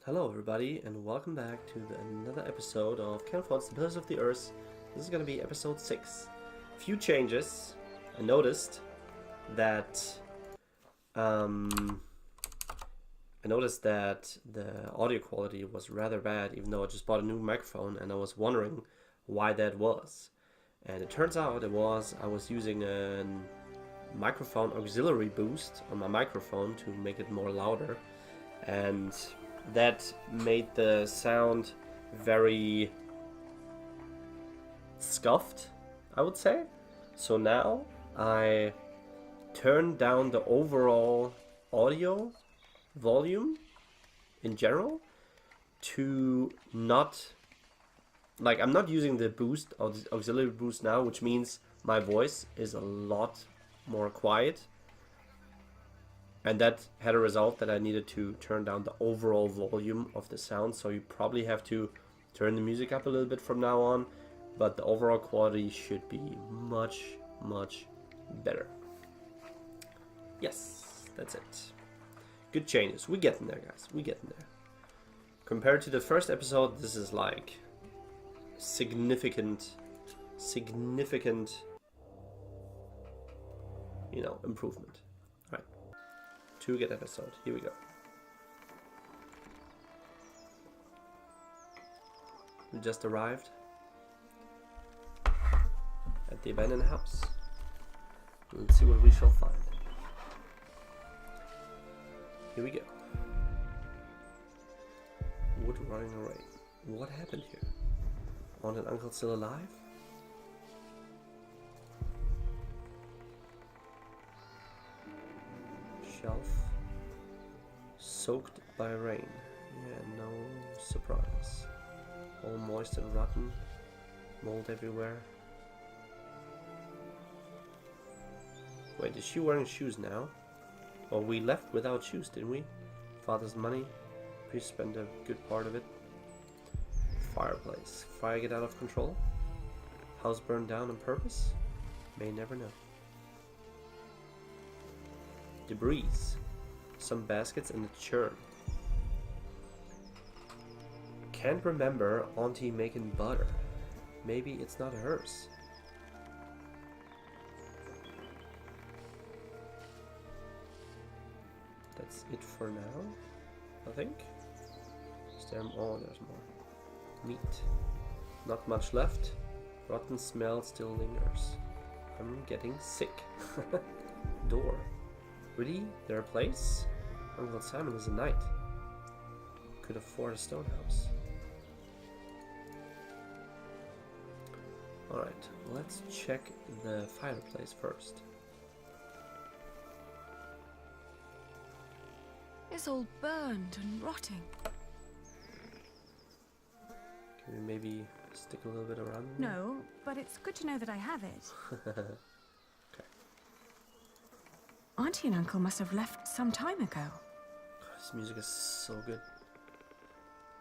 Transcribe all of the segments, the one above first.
Hello everybody and welcome back to another episode of Follett, the Pillars of the Earth. This is going to be episode 6. Few changes. I noticed that the audio quality was rather bad, even though I just bought a new microphone, and I was wondering why that was. And it turns out I was using a microphone auxiliary boost on my microphone to make it more louder, and that made the sound very scuffed, I would say. So now I turned down the overall audio volume in general to not, like, I'm not using the boost or the auxiliary boost now, which means my voice is a lot more quiet. And that had a result that I needed to turn down the overall volume of the sound. So you probably have to turn the music up a little bit from now on. But the overall quality should be much, much better. Yes, that's it. Good changes. We're getting there, guys. We're getting there. Compared to the first episode, this is like significant, improvement. All right. 2 good episode. Here we go. We just arrived at the abandoned house. Let's see what we shall find. Here we go. Wood running away. What happened here? Aunt and uncle still alive? Shelf soaked by rain. Yeah, no surprise. All moist and rotten. Mold everywhere. Wait, is she wearing shoes now? Well, we left without shoes, didn't we? Father's money. We spent a good part of it. Fireplace. Fire get out of control? House burned down on purpose? May never know. Debris. Some baskets and a churn. Can't remember Auntie making butter. Maybe it's not hers. That's it for now, I think. Oh, there's more. Meat. Not much left. Rotten smell still lingers. I'm getting sick. Door. Really? Their place? Uncle Simon is a knight. Could afford a stone house. Alright, let's check the fireplace first. It's all burned and rotting. Can we maybe stick a little bit around? No, but it's good to know that I have it. Okay. Auntie and Uncle must have left some time ago. This music is so good.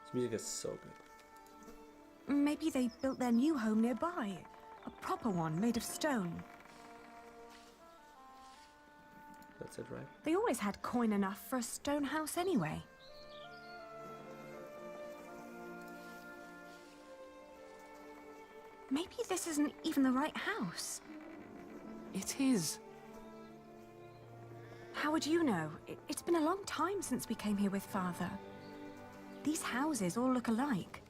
This music is so good. Maybe they built their new home nearby. A proper one made of stone. That's it, right? They always had coin enough for a stone house anyway. Maybe this isn't even the right house. It is. How would you know? It's been a long time since we came here with Father. These houses all look alike.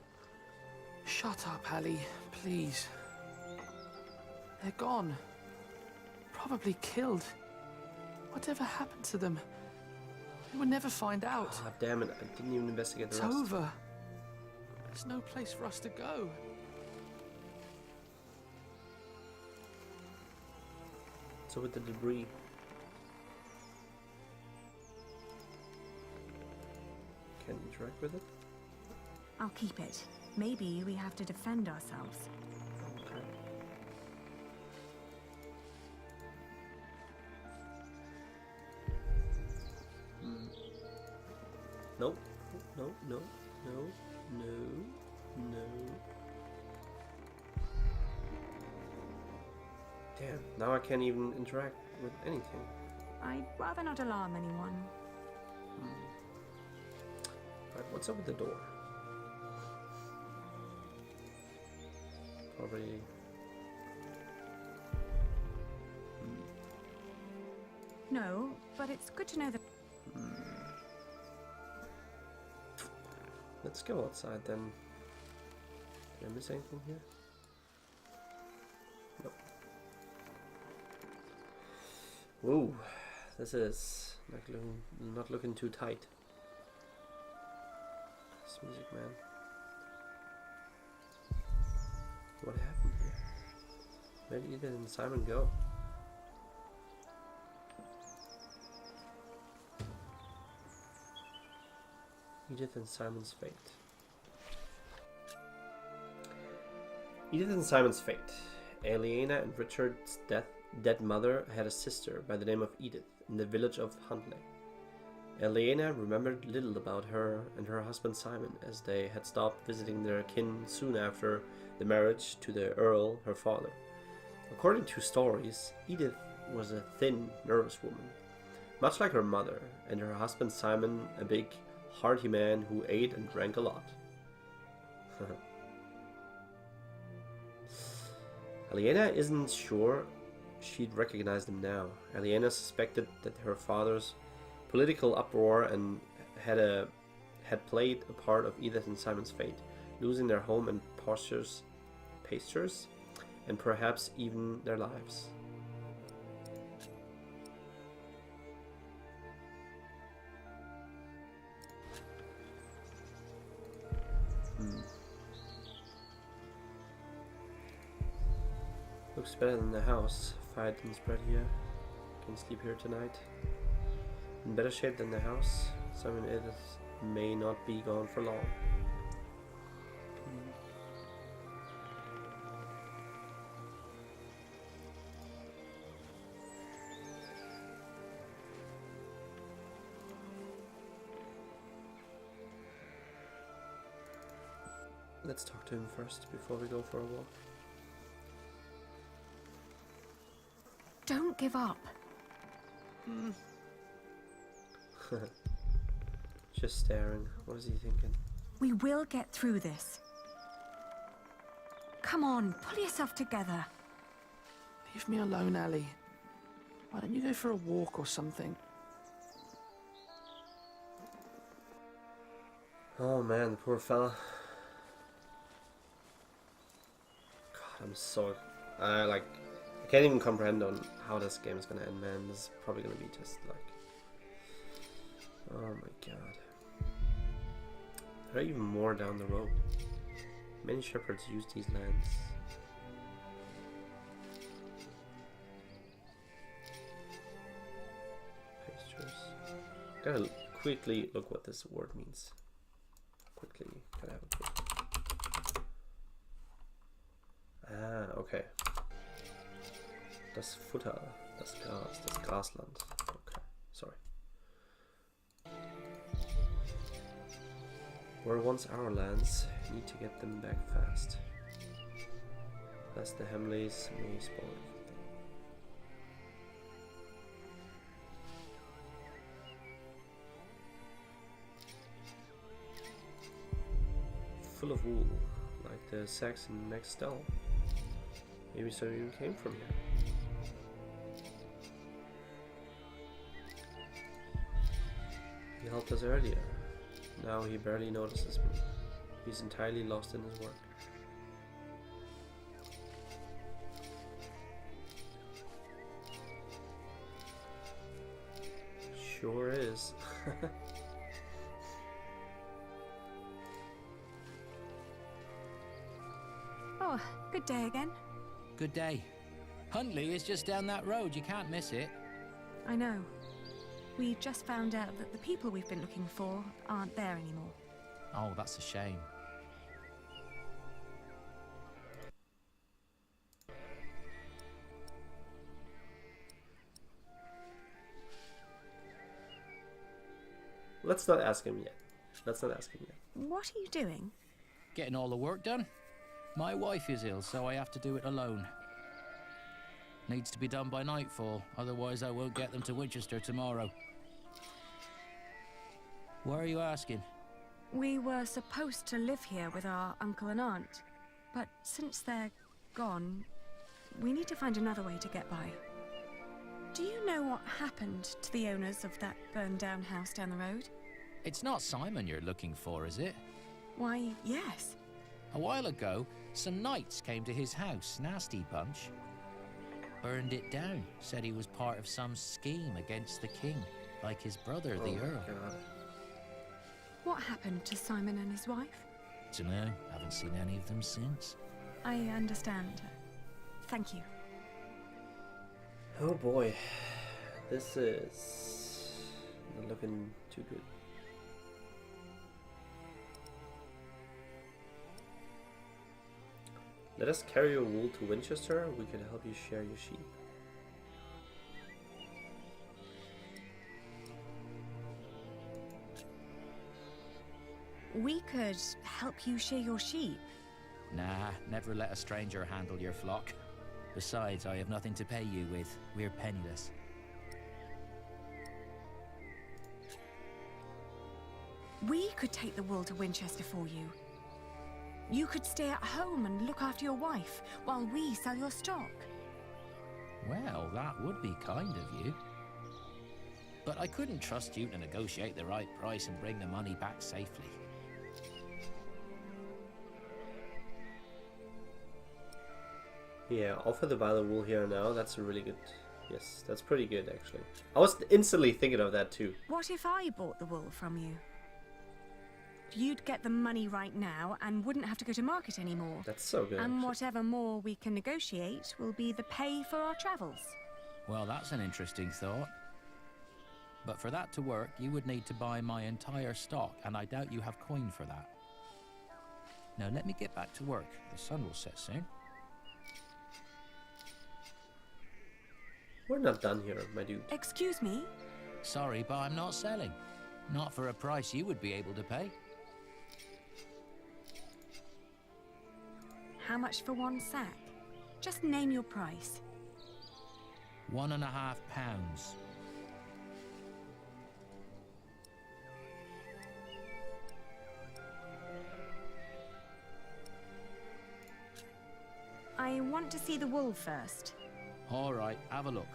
Shut up, Hallie, please. They're gone. Probably killed. Whatever happened to them? We will never find out. Ah, damn it. I didn't even investigate the It's rest. over. There's no place for us to go. So with the debris. Can interact with it? I'll keep it. Maybe we have to defend ourselves. Okay. Nope. No, no, no, no, no. Damn, now I can't even interact with anything. I'd rather not alarm anyone. Right, what's up with the door? Probably... No, but it's good to know that. Let's go outside then. Did I miss anything here? Nope. Whoa, this is not looking too tight. This music, man. What happened here? Where did Edith and Simon go? Edith and Simon's fate. Edith and Simon's fate. Aliena and Richard's dead mother had a sister by the name of Edith in the village of Huntley. Aliena remembered little about her and her husband Simon, as they had stopped visiting their kin soon after the marriage to the Earl, her father. According to stories, Edith was a thin, nervous woman, much like her mother, and her husband Simon a big, hearty man who ate and drank a lot. Aliena isn't sure she'd recognize them now. Aliena suspected that her father's political uproar and had played a part of Edith and Simon's fate, losing their home and pastures, and perhaps even their lives. Looks better than the house. Fire didn't spread here. Can sleep here tonight. In better shape than the house. Simon and Edith may not be gone for long. Let's talk to him first before we go for a walk. Don't give up. Just staring. What is he thinking? We will get through this. Come on, pull yourself together. Leave me alone, Ellie. Why don't you go for a walk or something? Oh man, the poor fella. God, I'm so... I can't even comprehend on how this game is gonna end, man. This is probably gonna be just like... Oh my god. There are even more down the road. Many shepherds use these lands. Pastures. Gotta quickly look what this word means. Quickly, gotta have a quick. Ah, okay. Das Futter, das Gras, das Grasland. Okay, sorry. Were once our lands, need to get them back fast. Lest the Hamleys may spoil everything. Full of wool, like the Saxon Maxtell. Maybe some even came from here. He helped us earlier. Now he barely notices me. He's entirely lost in his work. Sure is. Oh, good day again. Good day. Huntley is just down that road. You can't miss it. I know. We just found out that the people we've been looking for aren't there anymore. Oh, that's a shame. Let's not ask him yet. Let's not ask him yet. What are you doing? Getting all the work done? My wife is ill, so I have to do it alone. Needs to be done by nightfall, otherwise I won't get them to Winchester tomorrow. Why are you asking? We were supposed to live here with our uncle and aunt, but since they're gone, we need to find another way to get by. Do you know what happened to the owners of that burned-down house down the road? It's not Simon you're looking for, is it? Why, yes. A while ago, some knights came to his house, nasty bunch. Burned it down, said he was part of some scheme against the king, like his brother, the Earl. God. What happened to Simon and his wife? Dunno, haven't seen any of them since. I understand. Thank you. Oh boy, this is not looking too good. Let us carry your wool to Winchester. We can help you share your sheep. We could help you shear your sheep. Nah, never let a stranger handle your flock. Besides, I have nothing to pay you with. We're penniless. We could take the wool to Winchester for you. You could stay at home and look after your wife while we sell your stock. Well, that would be kind of you. But I couldn't trust you to negotiate the right price and bring the money back safely. Yeah, offer to buy the wool here and now. That's a really good. Yes, that's pretty good actually. I was instantly thinking of that too. What if I bought the wool from you? You'd get the money right now and wouldn't have to go to market anymore. That's so good. And actually. whatever more we can negotiate will be the pay for our travels. Well, that's an interesting thought. But for that to work, you would need to buy my entire stock, and I doubt you have coin for that. Now let me get back to work. The sun will set soon. We're not done here, my dude. Excuse me? Sorry, but I'm not selling. Not for a price you would be able to pay. How much for one sack? Just name your price. £1.5. I want to see the wool first. All right, have a look.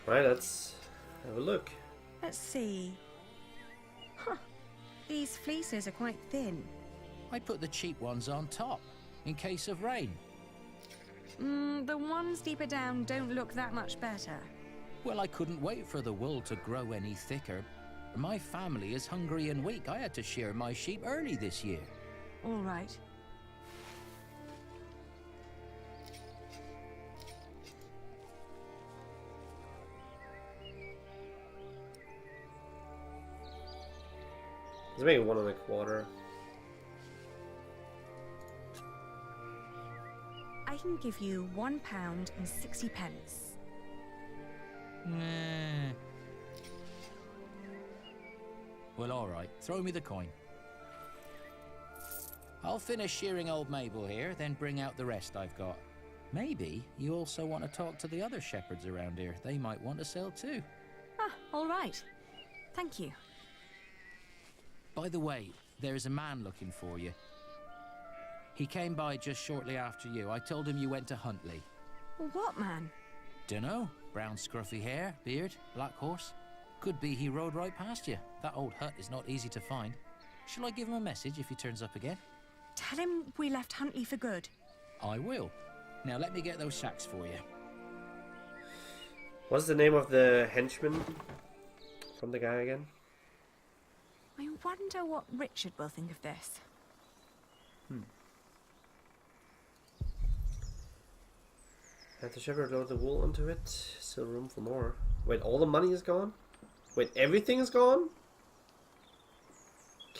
Right, let's have a look. Let's see. Huh. These fleeces are quite thin. I put the cheap ones on top, in case of rain. The ones deeper down don't look that much better. Well, I couldn't wait for the wool to grow any thicker. My family is hungry and weak. I had to shear my sheep early this year. All right. Let's make it 1.25. I can give you £1.60. Nah. Well, all right. Throw me the coin. I'll finish shearing old Mabel here, then bring out the rest I've got. Maybe you also want to talk to the other shepherds around here. They might want to sell too. Ah, all right. Thank you. By the way, there's a man looking for you. He came by just shortly after you. I told him you went to Huntley. What man? Dunno. Brown scruffy hair, beard, black horse. Could be he rode right past you. That old hut is not easy to find. Shall I give him a message if he turns up again? Tell him we left Huntley for good. I will. Now let me get those sacks for you. What's the name of the henchman from the guy again? I wonder what Richard will think of this. Have the shepherd load the wool onto it. Still room for more. Wait, all the money is gone? Wait, everything is gone?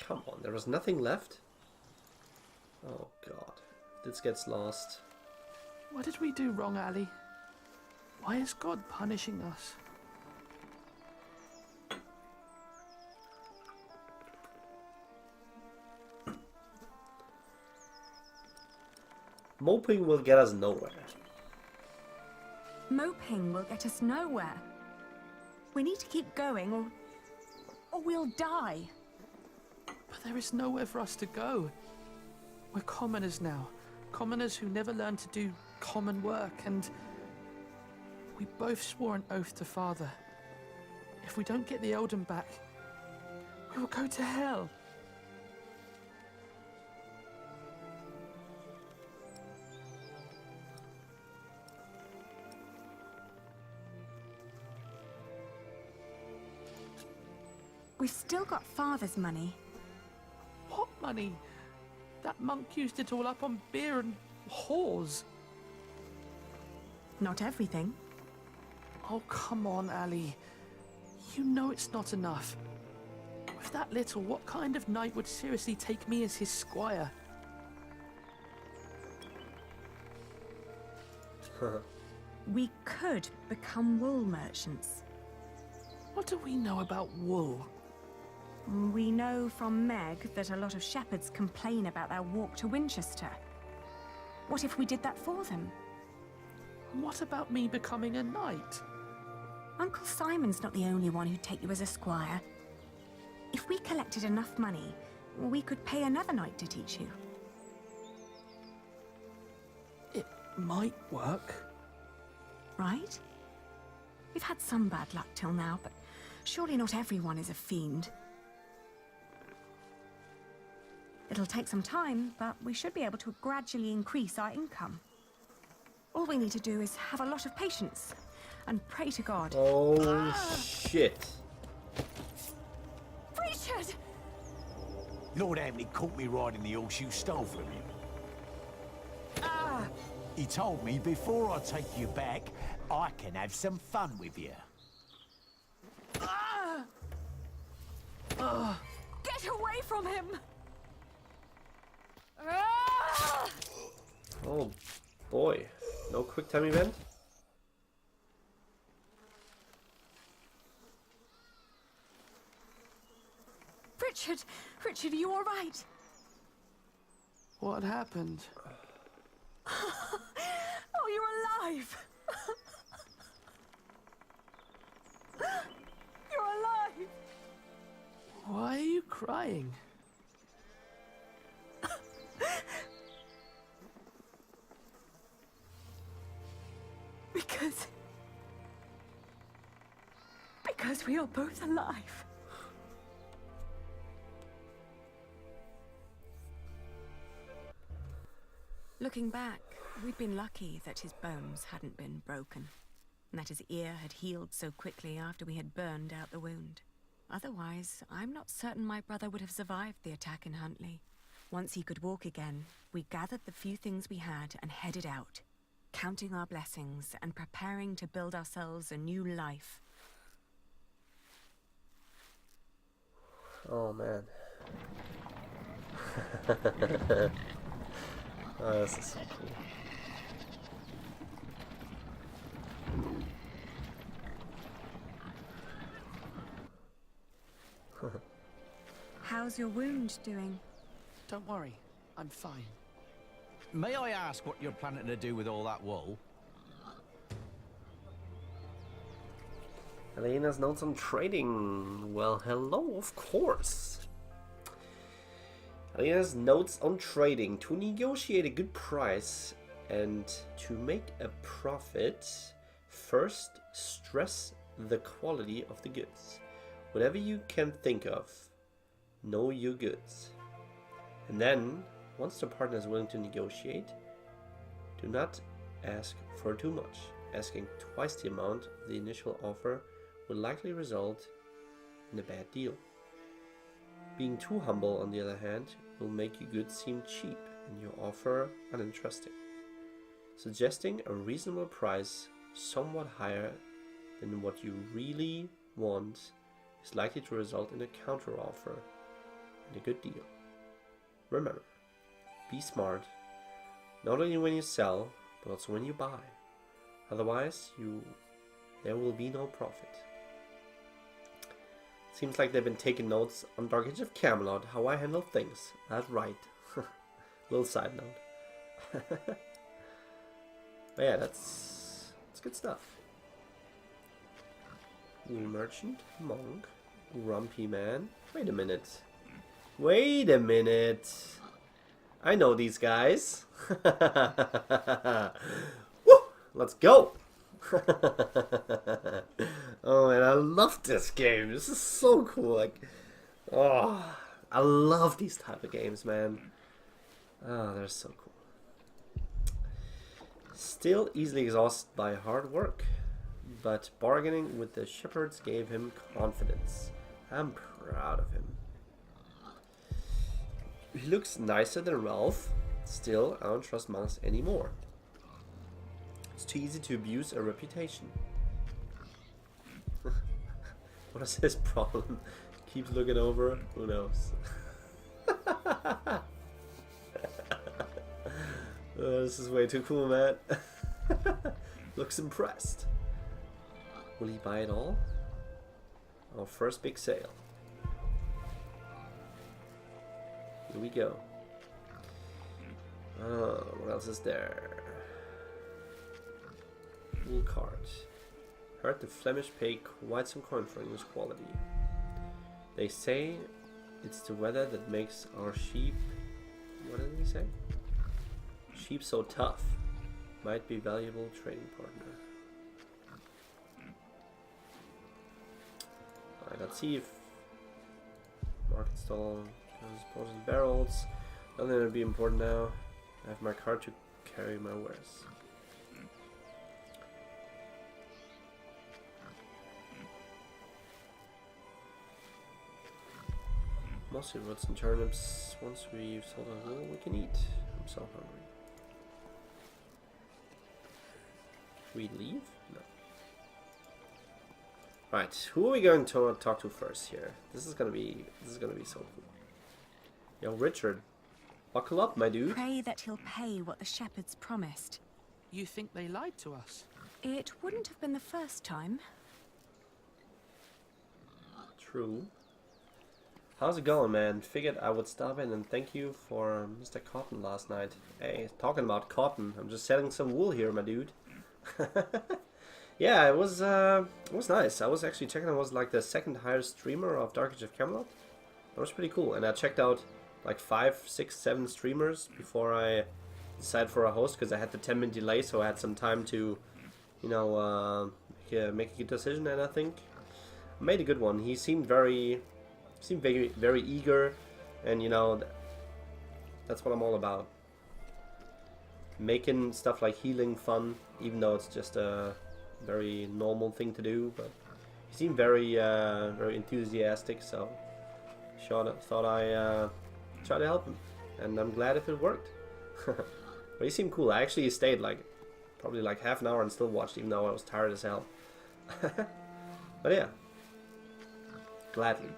Come on, there was nothing left? Oh god. This gets lost. What did we do wrong, Ali? Why is God punishing us? Moping will get us nowhere. Moping will get us nowhere. We need to keep going, or we'll die. But there is nowhere for us to go. We're commoners now. Commoners who never learned to do common work, and we both swore an oath to Father. If we don't get the Eldon back, we will go to hell. We've still got Father's money. What money? That monk used it all up on beer and whores. Not everything. Oh, come on, Ali. You know it's not enough. With that little, what kind of knight would seriously take me as his squire? We could become wool merchants. What do we know about wool? We know from Meg that a lot of shepherds complain about their walk to Winchester. What if we did that for them? And what about me becoming a knight? Uncle Simon's not the only one who'd take you as a squire. If we collected enough money, we could pay another knight to teach you. It might work. Right? We've had some bad luck till now, but surely not everyone is a fiend. It'll take some time, but we should be able to gradually increase our income. All we need to do is have a lot of patience and pray to God. Oh, shit. Richard! Lord Anthony caught me riding the horse you stole from him. He told me before I take you back, I can have some fun with you. Get away from him! Oh, boy. No quick time event? Richard, are you all right? What happened? Oh, you're alive! You're alive! Why are you crying? Because we are both alive. Looking back, we'd been lucky that his bones hadn't been broken, and that his ear had healed so quickly after we had burned out the wound. Otherwise, I'm not certain my brother would have survived the attack in Huntley. Once he could walk again, we gathered the few things we had and headed out, counting our blessings and preparing to build ourselves a new life. Oh, man. Oh, this is so cool. How's your wound doing? Don't worry, I'm fine. May I ask what you're planning to do with all that wool? Elena's notes on trading. Well, hello, of course. Elena's notes on trading. To negotiate a good price and to make a profit, first stress the quality of the goods. Whatever you can think of, know your goods. And then, once the partner is willing to negotiate, do not ask for too much. Asking twice the amount of the initial offer will likely result in a bad deal. Being too humble, on the other hand, will make your goods seem cheap and your offer uninteresting. Suggesting a reasonable price somewhat higher than what you really want is likely to result in a counteroffer and a good deal. Remember, be smart, not only when you sell, but also when you buy. Otherwise, there will be no profit. Seems like they've been taking notes on Dark Age of Camelot, how I handle things. That's right. Little side note. But yeah, that's good stuff. Wool merchant, monk, grumpy man. Wait a minute. Wait a minute. I know these guys. Woo! Let's go. Oh, and I love this game. This is so cool. Like, oh, I love these type of games, man. Oh, they're so cool. Still easily exhausted by hard work, but bargaining with the shepherds gave him confidence. I'm proud of him. He looks nicer than Ralph. Still, I don't trust monks anymore. It's too easy to abuse a reputation. What is his problem? Keeps looking over? Who knows? This is way too cool, man. Looks impressed. Will he buy it all? Our first big sale. Here we go. What else is there? Wool cart. Heard the Flemish pay quite some coin for English quality. They say it's the weather that makes our sheep... What did he say? Sheep so tough. Might be valuable trading partner. Alright, let's see if... Market stall... Poses barrels. Nothing that'll be important now. I have my cart to carry my wares. Mostly roots and turnips. Once we've sold our wool, we can eat. I'm so hungry. We leave? No. Right, who are we going to talk to first here? This is gonna be so cool. Yo, Richard, buckle up, my dude. Pray that he'll pay what the shepherds promised. You think they lied to us? It wouldn't have been the first time. True. How's it going, man? Figured I would stop in and thank you for Mr. Cotton last night. Hey, talking about cotton, I'm just selling some wool here, my dude. Yeah, it was nice. I was actually checking. I was like the second highest streamer of Dark Age of Camelot. That was pretty cool, and I checked out like 5, 6, 7 streamers before I decided for a host because I had the 10-minute delay, so I had some time to, you know, make a good decision. And I think I made a good one. He seemed very eager, and you know, that's what I'm all about. Making stuff like healing fun, even though it's just a very normal thing to do. But he seemed very enthusiastic, so thought I try to help him, and I'm glad if it worked. But he seemed cool. I actually stayed like probably like half an hour and still watched, even though I was tired as hell. But yeah, gladly.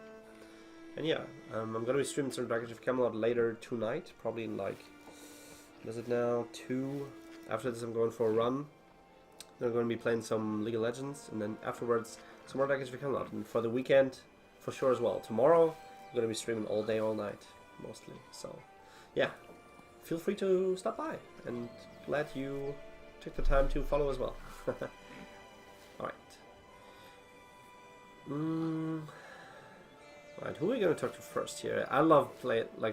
And yeah, I'm gonna be streaming some Dark Age of Camelot later tonight, probably in like, what is it now, 2? After this I'm going for a run. Then I'm going to be playing some League of Legends, and then afterwards some more Dark Age of Camelot. And for the weekend, for sure as well. Tomorrow I'm going to be streaming all day, all night, mostly. So yeah, feel free to stop by, and glad you took the time to follow as well. Alright. Right, who are we going to talk to first here? I love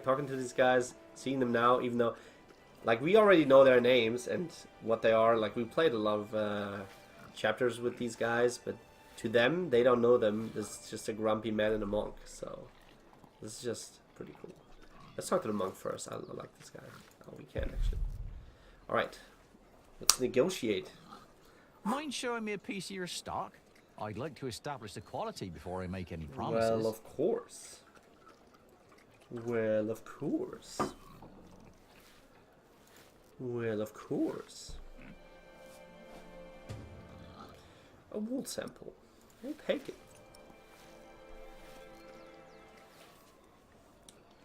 talking to these guys, seeing them now, even though like we already know their names and what they are. Like we played a lot of chapters with these guys, but to them, they don't know them. This is just a grumpy man and a monk, so this is just pretty cool. Let's talk to the monk first. I like this guy. Oh, we can actually. Alright, let's negotiate. Mind showing me a piece of your stock? I'd like to establish the quality before I make any promises. Well, of course. Well, of course. Well, of course. A wool sample. We'll take it.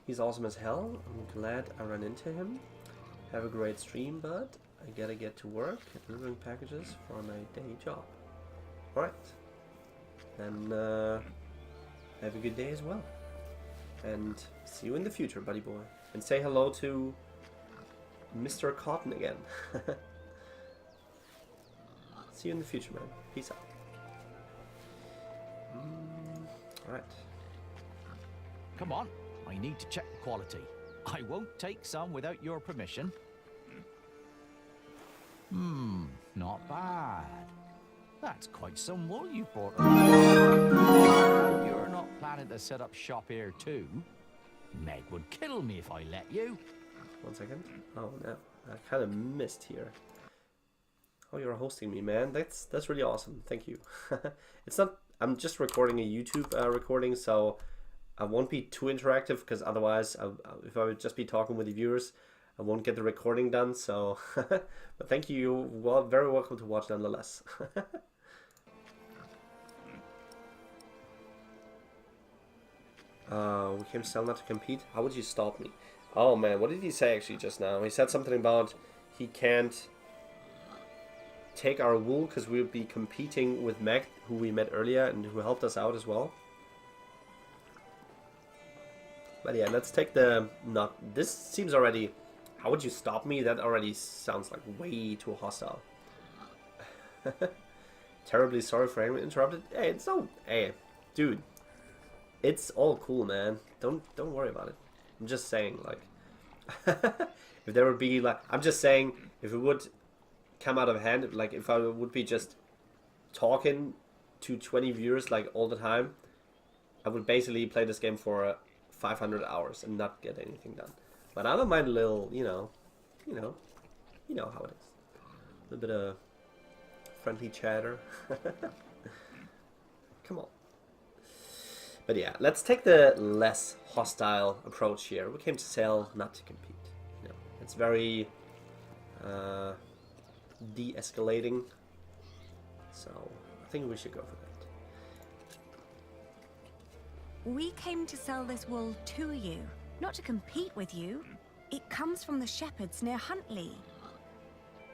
He's awesome as hell. I'm glad I ran into him. Have a great stream, bud. I gotta get to work delivering packages for my day job. Alright. Then have a good day as well. And see you in the future, buddy boy. And say hello to Mr. Cotton again. See you in the future, man. Peace out. Alright. Come on, I need to check the quality. I won't take some without your permission. Not bad. That's quite some wool you brought around. You're not planning to set up shop here too? Meg would kill me if I let you. 1 second. Oh no, I kind of missed here. Oh, you're hosting me, man. That's really awesome. Thank you. It's not. I'm just recording a YouTube recording, so I won't be too interactive because otherwise, if I would just be talking with the viewers, I won't get the recording done. So, but thank you. Well, very welcome to watch nonetheless. We came to sell, not to compete. How would you stop me? Oh man, what did he say actually just now? He said something about he can't take our wool because we would be competing with Meg, who we met earlier and who helped us out as well. But yeah, let's take the not. This seems already. How would you stop me? That already sounds like way too hostile. Terribly sorry for having interrupted. Hey, it's so. Hey, dude, it's all cool, man. Don't worry about it. I'm just saying, like, if there would be like, I'm just saying, if it would come out of hand, like if I would be just talking to 20 viewers like all the time, I would basically play this game for 500 hours and not get anything done. But I don't mind a little, you know how it is. A little bit of friendly chatter. Come on. But yeah, let's take the less hostile approach here. We came to sell, not to compete. You know, it's very de-escalating. So I think we should go for that. We came to sell this wool to you, not to compete with you. It comes from the shepherds near Huntley.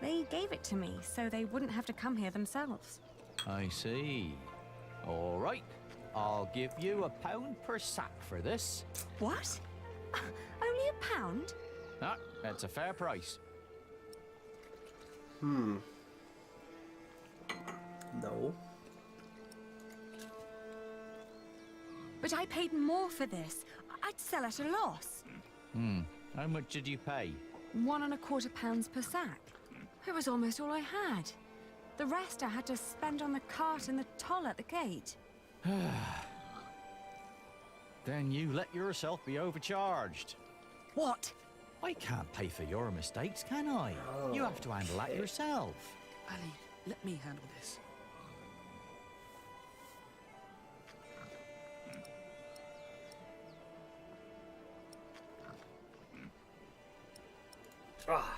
They gave it to me so they wouldn't have to come here themselves. I see. All right. I'll give you £1 per sack for this. What? Only £1? Ah, that's a fair price. No. But I paid more for this. I'd sell at a loss. How much did you pay? £1.25 per sack. It was almost all I had. The rest I had to spend on the cart and the toll at the gate. Then you let yourself be overcharged. What? I can't pay for your mistakes, can I? You have to handle that yourself. Ali, let me handle this. Ah,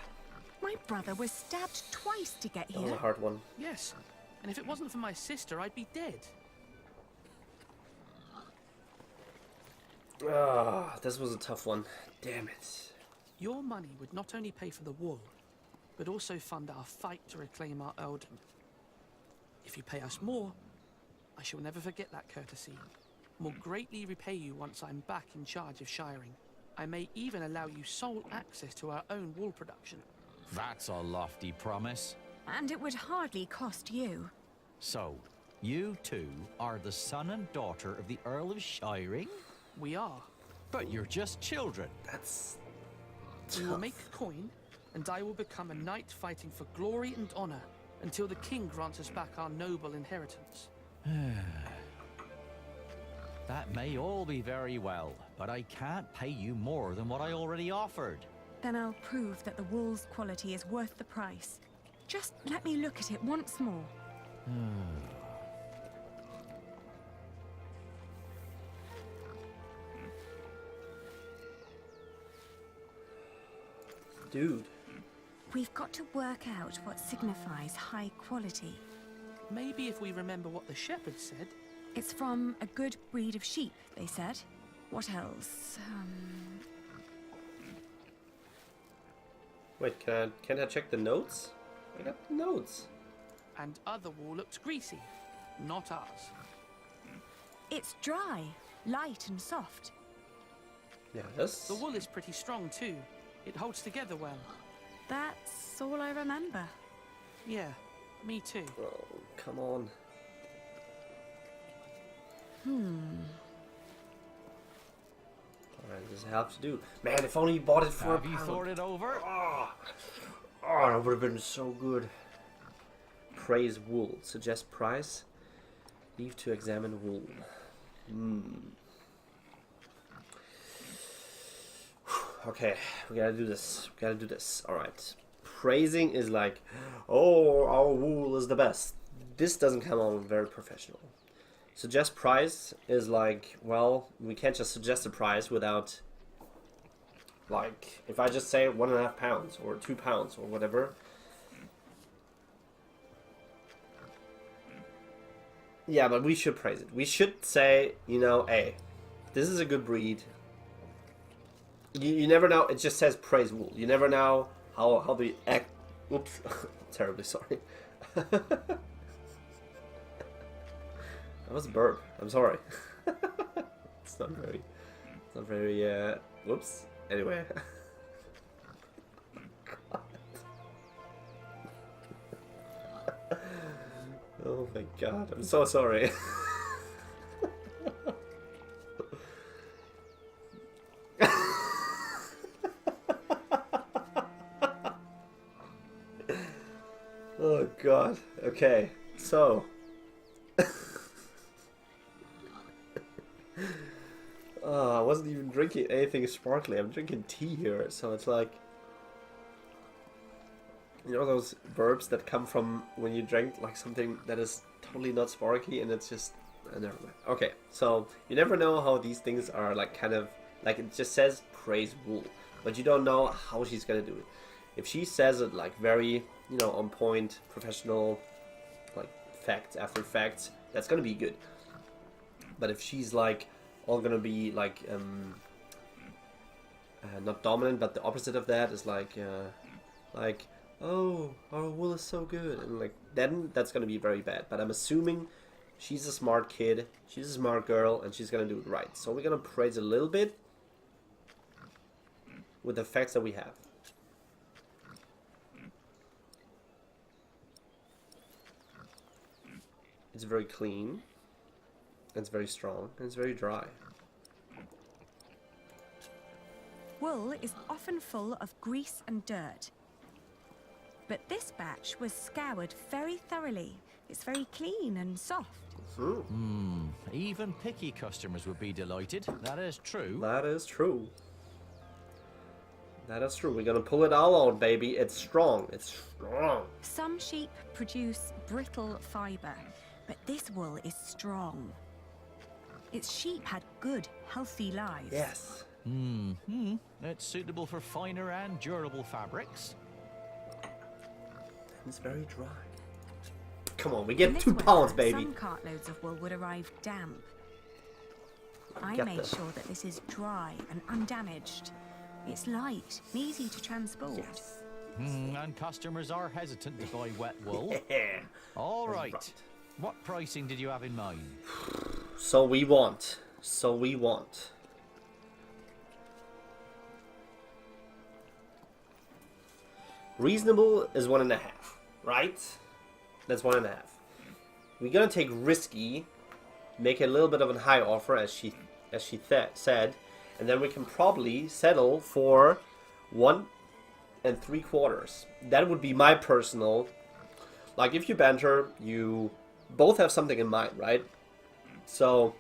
My brother was stabbed twice to get that was a here. hard one. Yes, and if it wasn't for my sister, I'd be dead. Ah, this was a tough one. Damn it. Your money would not only pay for the wool, but also fund our fight to reclaim our earldom. If you pay us more, I shall never forget that courtesy, and will greatly repay you once I'm back in charge of shiring. I may even allow you sole access to our own wool production. That's a lofty promise. And it would hardly cost you. So, you two are the son and daughter of the Earl of Shiring? We are. But you're just children. That's We will tough. make a coin, and I will become a knight fighting for glory and honor until the king grants us back our noble inheritance. That may all be very well, but I can't pay you more than what I already offered. Then I'll prove that the wool's quality is worth the price. Just let me look at it once more. Dude. We've got to work out what signifies high quality. Maybe if we remember what the shepherd said. It's from a good breed of sheep, they said. What else? Wait, can I check the notes? I got the notes. And other wool looks greasy. Not ours. It's dry, light and soft. Yeah, this. The wool is pretty strong too. It holds together well. That's all I remember. Yeah, Me too. Oh, come on. Alright, this have to do. Man, if only you bought it for Have a you pound. thought it over? Oh, that would have been so good. Praise wool. Suggest price. Leave to examine wool. Okay, we gotta do this. We gotta do this. Alright. Praising is like, oh, our wool is the best. This doesn't come on very professional. Suggest price is like, well, we can't just suggest a price without, like, if I just say 1.5 pounds or 2 pounds or whatever. Yeah, but we should praise it. We should say, you know, hey, this is a good breed. You never know. It just says praise wool. You never know how the act. Oops, terribly sorry. That was a burp. I'm sorry. It's not very. Whoops. Anyway. Oh my god. I'm so sorry. Oh god. Okay. So. I wasn't even drinking anything sparkly. I'm drinking tea here, so it's like, you know those verbs that come from when you drink like something that is totally not sparkly and it's just never mind. Okay, so you never know how these things are like kind of like it just says praise wool, but you don't know how she's gonna do it. If she says it like very, you know, on point, professional, like facts after facts, that's gonna be good. But if she's like all gonna be like not dominant, but the opposite of that is like oh, our wool is so good, and like then that's gonna be very bad. But I'm assuming she's a smart kid, she's a smart girl, and she's gonna do it right. So we're gonna praise a little bit with the facts that we have. It's very clean. It's very strong, and it's very dry. Wool is often full of grease and dirt. But this batch was scoured very thoroughly. It's very clean and soft. Even picky customers would be delighted. That is true. That is true. That is true. We're gonna pull it all out, baby. It's strong. It's strong. Some sheep produce brittle fibre, but this wool is strong. Its sheep had good, healthy lives. Yes. It's suitable for finer and durable fabrics. It's very dry. Come on, we get In this 2 weather, pounds, baby. Some cartloads of wool would arrive damp. I Get made them. sure that this is dry and undamaged. It's light and easy to transport. Yes. And customers are hesitant to buy wet wool. Yeah. All right. Right. What pricing did you have in mind? So we want. So we want. Reasonable is 1.5, right? That's 1.5. We're gonna take risky, make a little bit of a high offer, as she said, and then we can probably settle for 1 3/4. That would be my personal. Like if you banter, you both have something in mind, right? So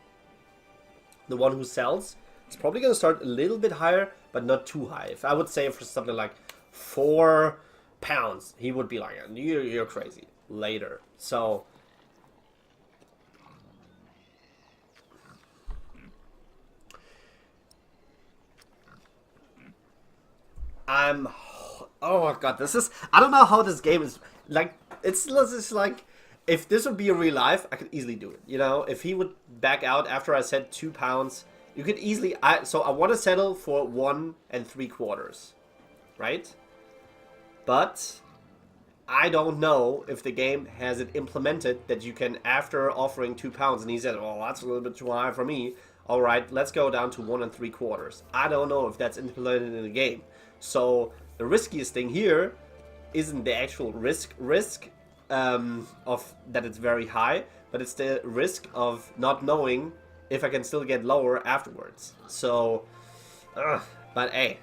the one who sells is probably gonna start a little bit higher, but not too high. If I would say for something like 4 pounds, he would be like, you're crazy later. So oh my god, this is, I don't know how this game is like. It's just like, if this would be a real life, I could easily do it. You know, if he would back out after I said 2 pounds, you could easily. So I want to settle for 1 3/4, right? But I don't know if the game has it implemented that you can, after offering 2 pounds, and he said, "Oh, that's a little bit too high for me. All right, let's go down to 1 3/4." I don't know if that's implemented in the game. So the riskiest thing here isn't the actual risk. of that it's very high, but it's the risk of not knowing if I can still get lower afterwards. So, but hey,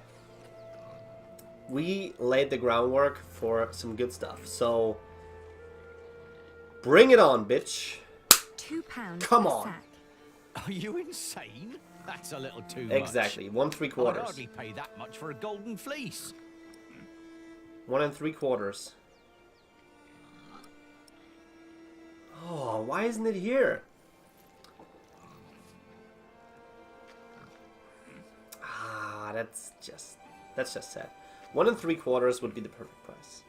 we laid the groundwork for some good stuff. So, bring it on, bitch. £2 Come per on. sack. Are you insane? That's a little too much. Exactly, 1 3/4. I'd hardly pay that much for a golden fleece. 1 3/4. Oh, why isn't it here? Ah, that's just sad. 1 3/4 would be the perfect price.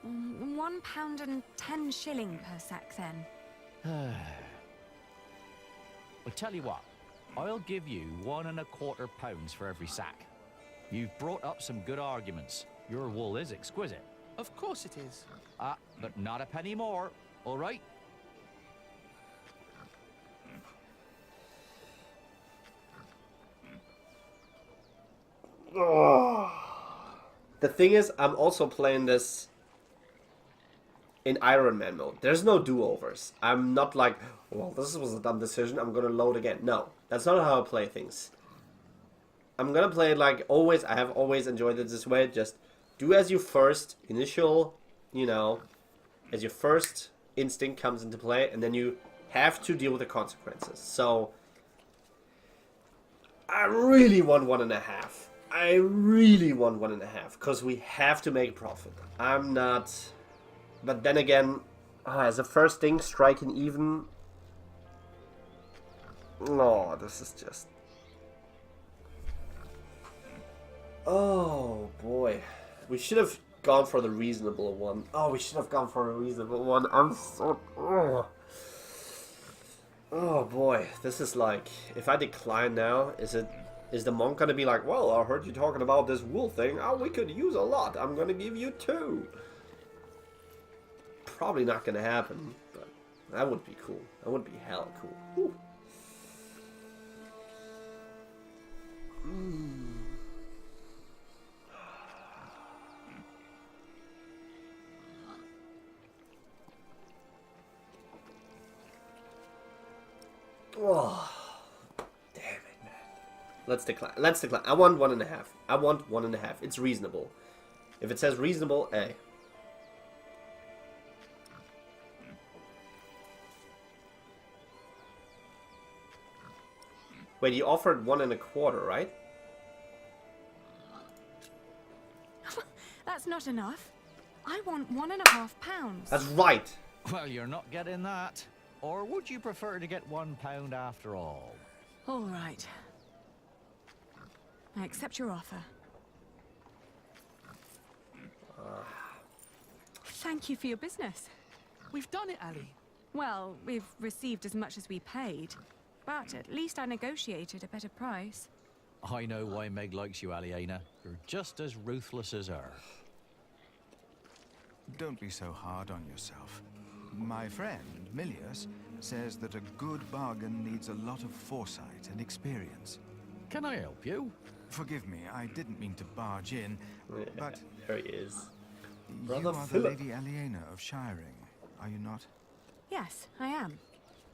£1.10 per sack then. Well, tell you what, I'll give you 1 1/4 pounds for every sack. You've brought up some good arguments. Your wool is exquisite. Of course it is. Ah, but not a penny more, all right? The thing is, I'm also playing this in Iron Man mode. There's no do-overs. I'm not like, well, this was a dumb decision, I'm gonna load again. No, that's not how I play things. I'm gonna play it like always. I have always enjoyed it this way. Just do as your first initial, as your first instinct comes into play, and then you have to deal with the consequences. So, I really want 1.5. I really want 1.5, because we have to make profit. I'm not... But then again, as a first thing, striking even... Oh, this is just... Oh, boy. We should have gone for the reasonable one. Oh, we should have gone for a reasonable one. I'm so... Oh, boy. This is like... If I decline now, is the monk gonna be like, well, I heard you talking about this wool thing. Oh, we could use a lot. I'm gonna give you 2. Probably not gonna happen, but that would be cool. That would be hella cool. Whew. Oh, damn it, man. Let's decline. Let's decline. I want 1.5. I want 1.5. It's reasonable. If it says reasonable, A. Wait, you offered 1 1/4, right? That's not enough. I want £1.5. That's right. Well, you're not getting that. Or would you prefer to get £1 after all? All right. I accept your offer. Thank you for your business. We've done it, Ali. Well, we've received as much as we paid, but at least I negotiated a better price. I know why Meg likes you, Aliena. You're just as ruthless as her. Don't be so hard on yourself. My friend, Milius, says that a good bargain needs a lot of foresight and experience. Can I help you? Forgive me, I didn't mean to barge in, but There he is. you Brother are the Philip. Lady Aliena of Shiring, are you not? Yes, I am.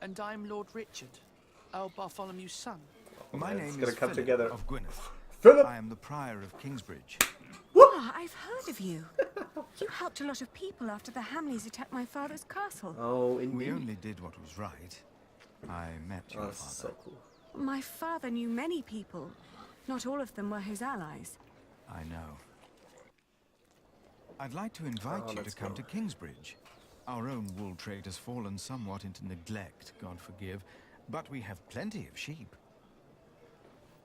And I'm Lord Richard, Earl Bartholomew's son. My man, it's name gonna is come Philip together. of Gwynedd. Philip! I am the Prior of Kingsbridge. Ah, I've heard of you. You helped a lot of people after the Hamleys attacked my father's castle. Oh, We indeed. only did what was right. I met Oh, your this is father. so cool. My father knew many people. Not all of them were his allies. I know. I'd like to invite Oh, you to let's come go. to Kingsbridge. Our own wool trade has fallen somewhat into neglect, God forgive, but we have plenty of sheep.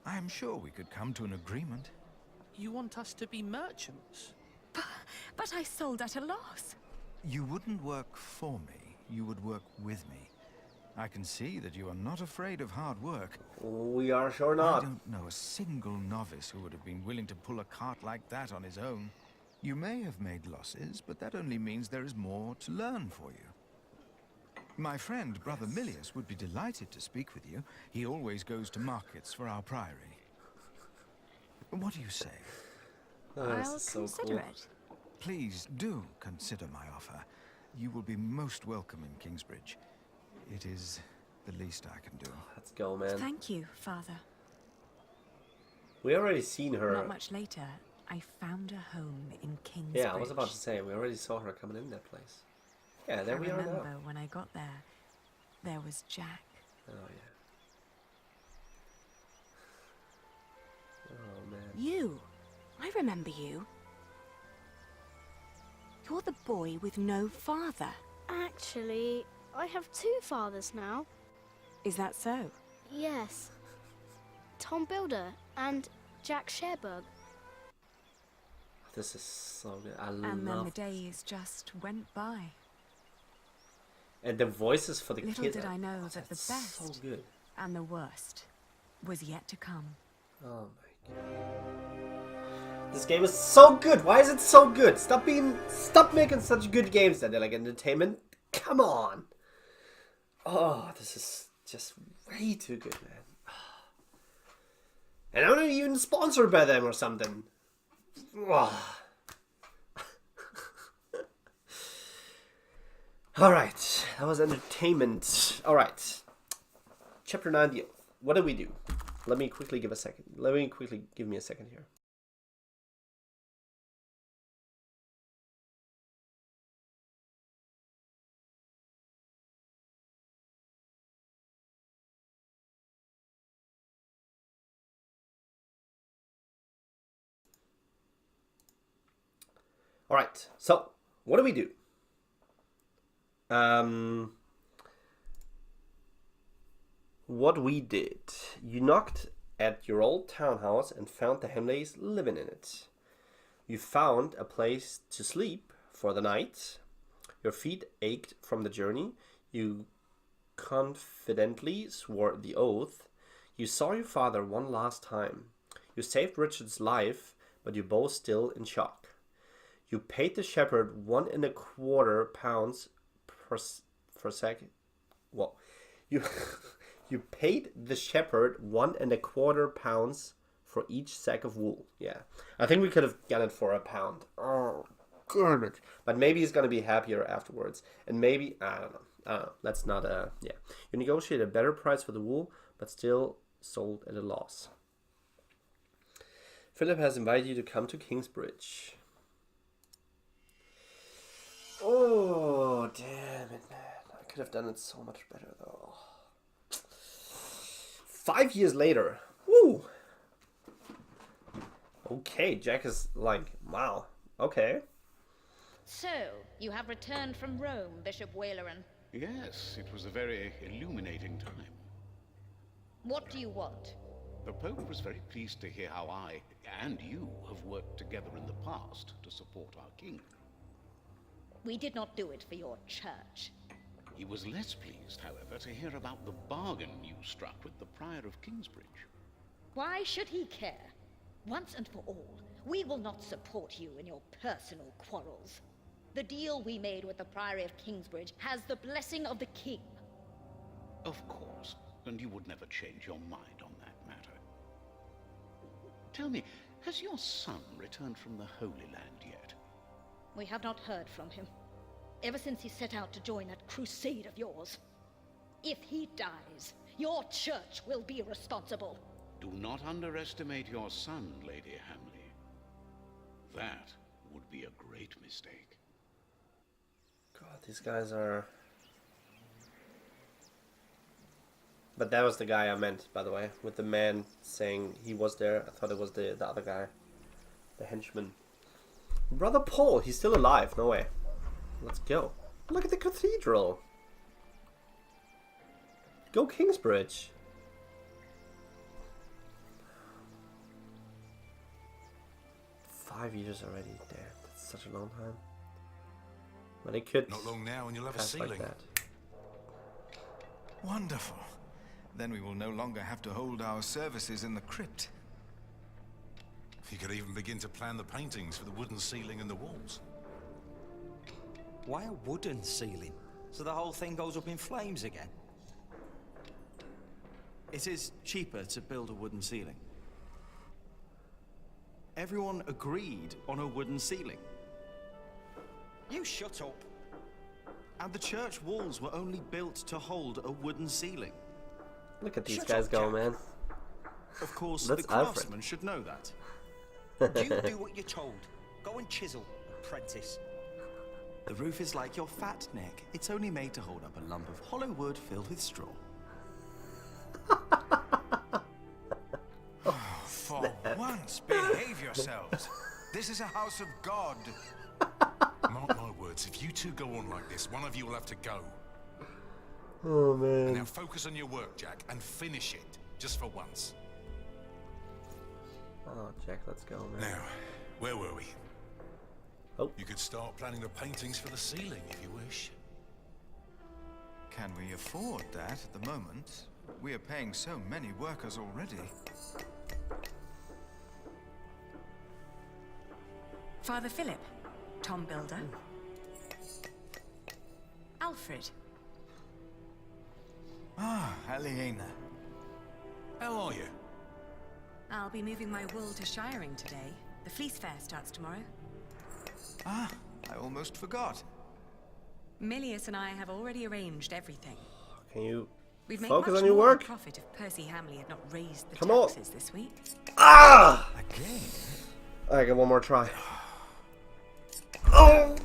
I am sure we could come to an agreement. You want us to be merchants? But I sold at a loss. You wouldn't work for me, you would work with me. I can see that you are not afraid of hard work. We are sure I not. don't know a single novice who would have been willing to pull a cart like that on his own. You may have made losses, but that only means there is more to learn for you. My friend, Brother Milius, would be delighted to speak with you. He always goes to markets for our priory. What do you say? Oh, this I'll is so consider cool. it. Please do consider my offer. You will be most welcome in Kingsbridge. It is the least I can do. Let's go, man. Thank you, Father. We already seen her. Not much later, I found a home in Kingsbridge. Yeah, I was about to say, we already saw her coming in that place. Yeah, there we are now. I remember when I got there was Jack. Oh, yeah. Oh, man. You! I remember you. You're the boy with no father. Actually, I have two fathers now. Is that so? Yes. Tom Builder and Jack Sherbug. This is so good. I And then the love days just went by. And the voices for the Little kids. did I know that the that's best so good. and the worst was yet to come. Oh my god. This game is so good. Why is it so good? Stop making such good games that they're like entertainment. Come on. Oh, this is just way too good, man. And I'm not even sponsored by them or something. Alright, that was entertainment. Alright. Chapter 90. What do we do? Let me quickly give me a second here. Alright, so what do we do? What we did. You knocked at your old townhouse and found the Hemleys living in it. You found a place to sleep for the night. Your feet ached from the journey. You confidently swore the oath. You saw your father one last time. You saved Richard's life, but you're both still in shock. You paid the shepherd £1.25 per second. Well, you paid the shepherd £1.25 for each sack of wool. Yeah, I think we could have gotten it for £1. Oh, goodness. But maybe he's gonna be happier afterwards, and maybe I don't know. Let's not. Yeah, you negotiated a better price for the wool, but still sold at a loss. Philip has invited you to come to Kingsbridge. Oh, damn it, man. I could have done it so much better, though. 5 years later. Woo! Okay, Jack is like, wow. Okay. So, you have returned from Rome, Bishop Waleran. Yes, it was a very illuminating time. What do you want? The Pope was very pleased to hear how I, and you, have worked together in the past to support our king. We did not do it for your church. He was less pleased, however, to hear about the bargain you struck with the Prior of Kingsbridge. Why should he care? Once and for all, we will not support you in your personal quarrels. The deal we made with the Priory of Kingsbridge has the blessing of the king. Of course, and you would never change your mind on that matter. Tell me, has your son returned from the Holy Land yet? We have not heard from him, ever since he set out to join that crusade of yours. If he dies, your church will be responsible. Do not underestimate your son, Lady Hamley. That would be a great mistake. God, these guys are... But that was the guy I meant, by the way, with the man saying he was there. I thought it was the other guy, the henchman. Brother Paul, he's still alive. No way. Let's go. Look at the cathedral. Go Kingsbridge. $5 years already. Damn, that's such a long time. But it could. Not long now, and you'll have a pass ceiling. like that. Wonderful. Then we will no longer have to hold our services in the crypt. You could even begin to plan the paintings for the wooden ceiling and the walls. Why a wooden ceiling? So the whole thing goes up in flames again? It is cheaper to build a wooden ceiling. Everyone agreed on a wooden ceiling. You shut up. And the church walls were only built to hold a wooden ceiling. Look at these Shut guys up, go, Jack. man. Of course, That's the craftsman should know that. You do what you're told. Go and chisel, apprentice. The roof is like your fat neck. It's only made to hold up a lump of hollow wood filled with straw. For once, behave yourselves. This is a house of God. Mark my words, if you two go on like this, one of you will have to go. Oh, man. Now focus on your work, Jack, and finish it, just for once. Oh, Jack, let's go, man. Now, where were we? Oh. You could start planning the paintings for the ceiling, if you wish. Can we afford that at the moment? We are paying so many workers already. Father Philip, Tom Builder. Alfred. Ah, Aliena. How are you? I'll be moving my wool to Shiring today. The fleece fair starts tomorrow. Ah, I almost forgot. Milius and I have already arranged everything. Can you We've made focus much on your more work? profit if Percy Hamley had not raised the Come on. taxes this week. Ah! Again? I got one more try. Oh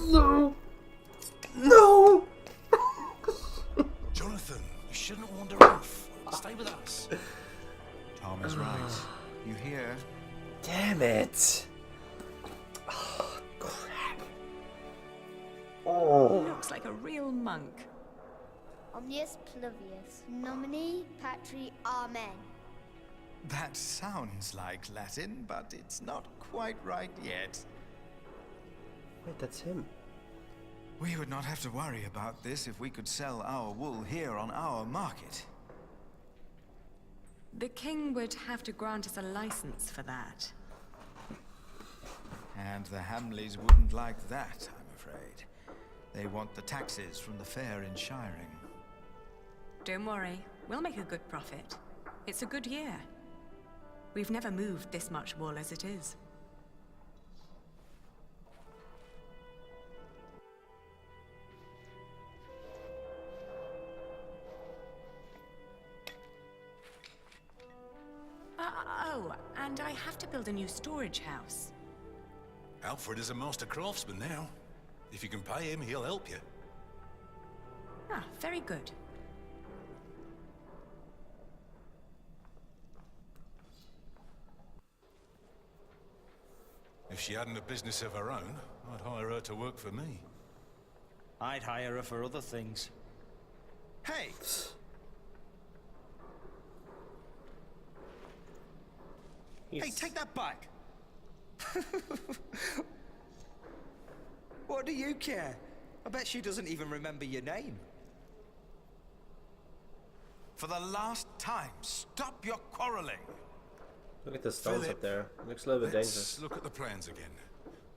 no! No! Jonathan, you shouldn't wander off. Stay with us. Tom is right. You hear? Damn it! Oh, crap! Oh. Looks like a real monk. Omnius Pluvius, nomine patri amen. That sounds like Latin, but it's not quite right yet. Wait, that's him. We would not have to worry about this if we could sell our wool here on our market. The king would have to grant us a license for that. And the Hamleys wouldn't like that, I'm afraid. They want the taxes from the fair in Shiring. Don't worry, we'll make a good profit. It's a good year. We've never moved this much wool as it is. Oh, and I have to build a new storage house. Alfred is a master craftsman now. If you can pay him, he'll help you. Ah, very good. If she hadn't a business of her own, I'd hire her to work for me. I'd hire her for other things. Hey! Hey, take that back! What do you care? I bet she doesn't even remember your name. For the last time, stop your quarreling. Look at the stones Philip, up there. Looks a little bit Let's dangerous. look at the plans again.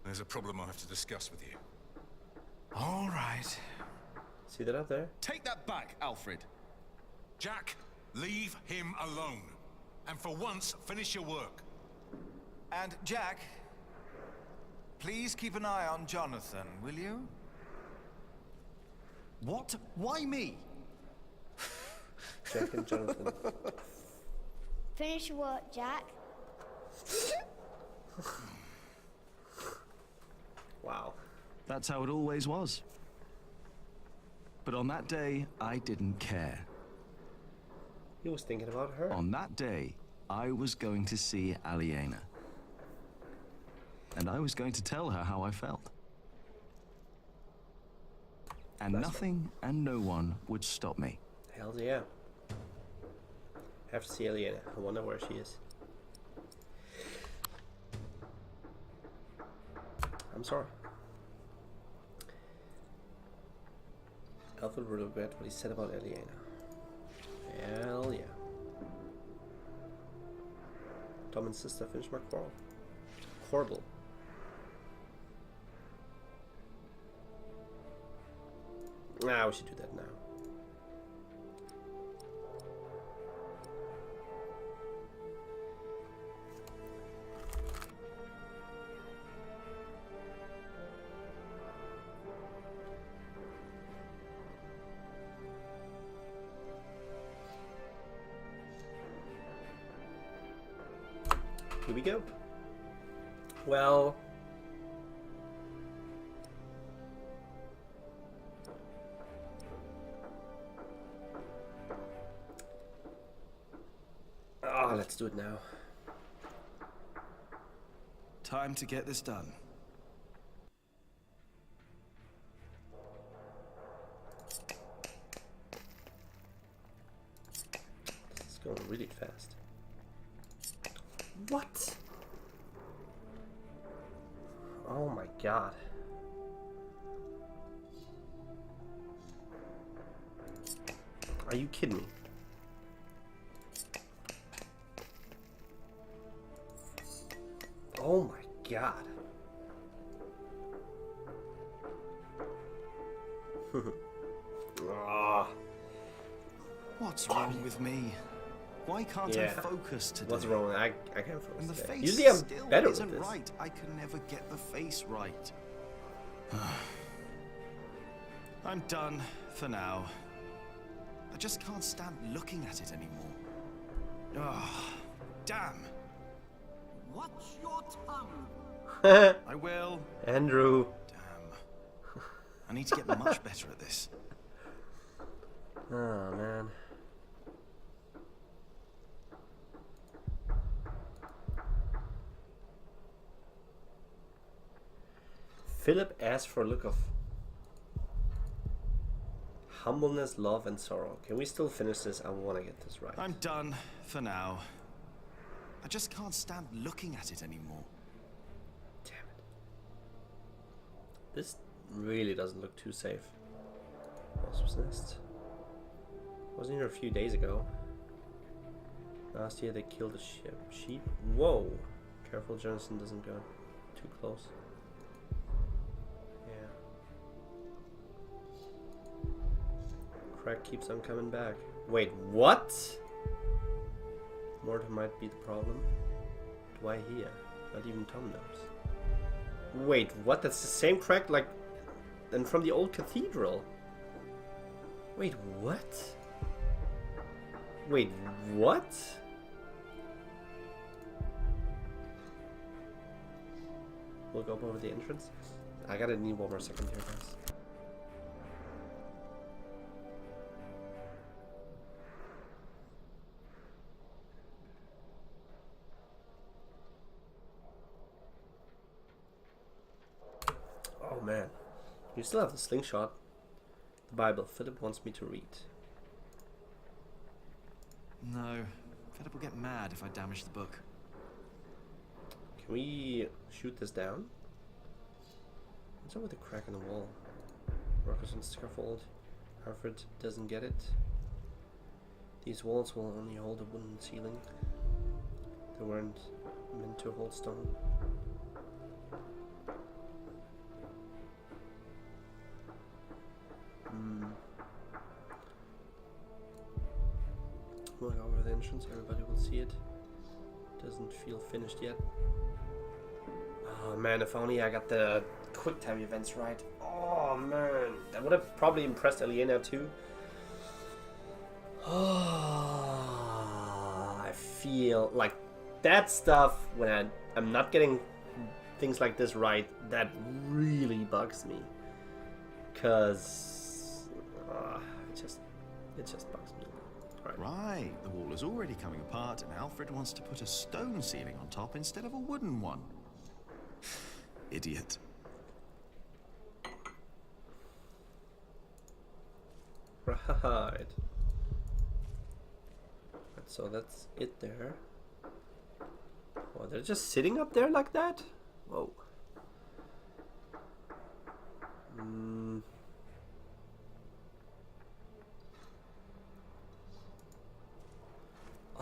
There's a problem I have to discuss with you. All right. See that up there? Take that back, Alfred. Jack, leave him alone. And for once, finish your work. And Jack, please keep an eye on Jonathan, will you? What? Why me? Jack and Jonathan. Finish your work, Jack. Wow. That's how it always was. But on that day, I didn't care. He was thinking about her. On that day, I was going to see Aliena. And I was going to tell her how I felt. And That's nothing and no one would stop me. Hell yeah. Have to see Aliena. I wonder where she is. I'm sorry. Alfred would regret what he said about Aliena. Hell yeah. Tom and sister finished my quarrel. Horrible. Nah, we should do that now. here we go. Well... Ah, let's do it now. Time to get this done. This is going really fast. What? Oh my god. Are you kidding me? Oh my god. Ah. What's wrong with me? Why can't I focus today? What's wrong? I can't focus And the today. face Usually I'm still better with isn't this. right. I can never get the face right. I'm done for now. I just can't stand looking at it anymore. Ah, damn. Watch your tongue. I will. Andrew. Damn. I need to get much better at this. Oh man. Philip asked for a look of humbleness, love, and sorrow. Can we still finish this? I want to get this right. I'm done for now. I just can't stand looking at it anymore. Damn it. This really doesn't look too safe. Wasp's nest. Wasn't here a few days ago. Last year they killed a sheep. Whoa! Careful, Jonathan doesn't go too close. Yeah. Crack keeps on coming back. Wait, what? Mortar might be the problem. Why here? Not even Tom knows. Wait, what? That's the same crack like than from the old cathedral. Wait, what? Wait, what? We'll go over the entrance. I gotta need one more second here, guys. Oh man, you still have the slingshot. The Bible. Philip wants me to read. No, Philip will get mad if I damage the book. Can we shoot this down? What's up with the crack in the wall? Workers on scaffold. Alfred doesn't get it. These walls will only hold a wooden ceiling. They weren't meant to hold stone. We'll go over the entrance, everybody will see it. Doesn't feel finished yet. Oh man, if only I got the quick time events right. Oh man, that would have probably impressed Elena too. Oh, I feel like that stuff when I'm not getting things like this right, that really bugs me. Cause it just bugs me. Right, the wall is already coming apart and Alfred wants to put a stone ceiling on top instead of a wooden one. Idiot. Right. So that's it there. Oh, they're just sitting up there like that? Whoa.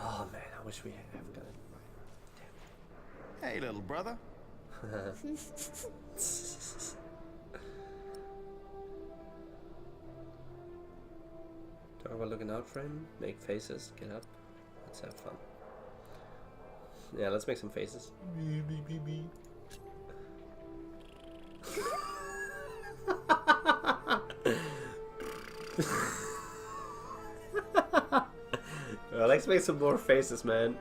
Oh man, I wish we had got it right. Hey, little brother. Talk about looking out frame, make faces, get up. Let's have fun. Yeah, let's make some faces. Let's make some more faces, man.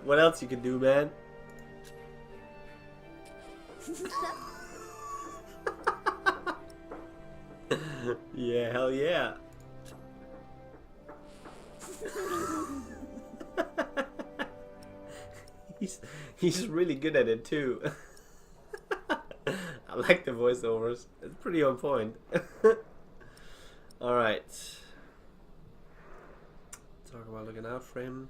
What else you can do, man? Yeah, hell yeah. He's really good at it too. I like the voiceovers. It's pretty on point. Alright. Talk about looking out for him.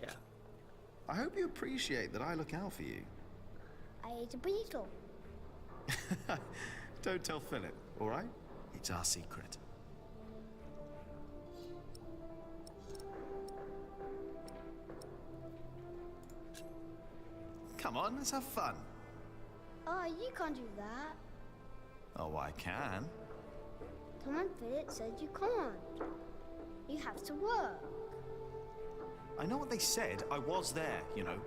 Yeah. I hope you appreciate that I look out for you. I ate a beetle. Don't tell Philip, all right? It's our secret. Come on, let's have fun. Oh, you can't do that. Oh, I can. Tom and Philip said you can't. You have to work. I know what they said. I was there, you know.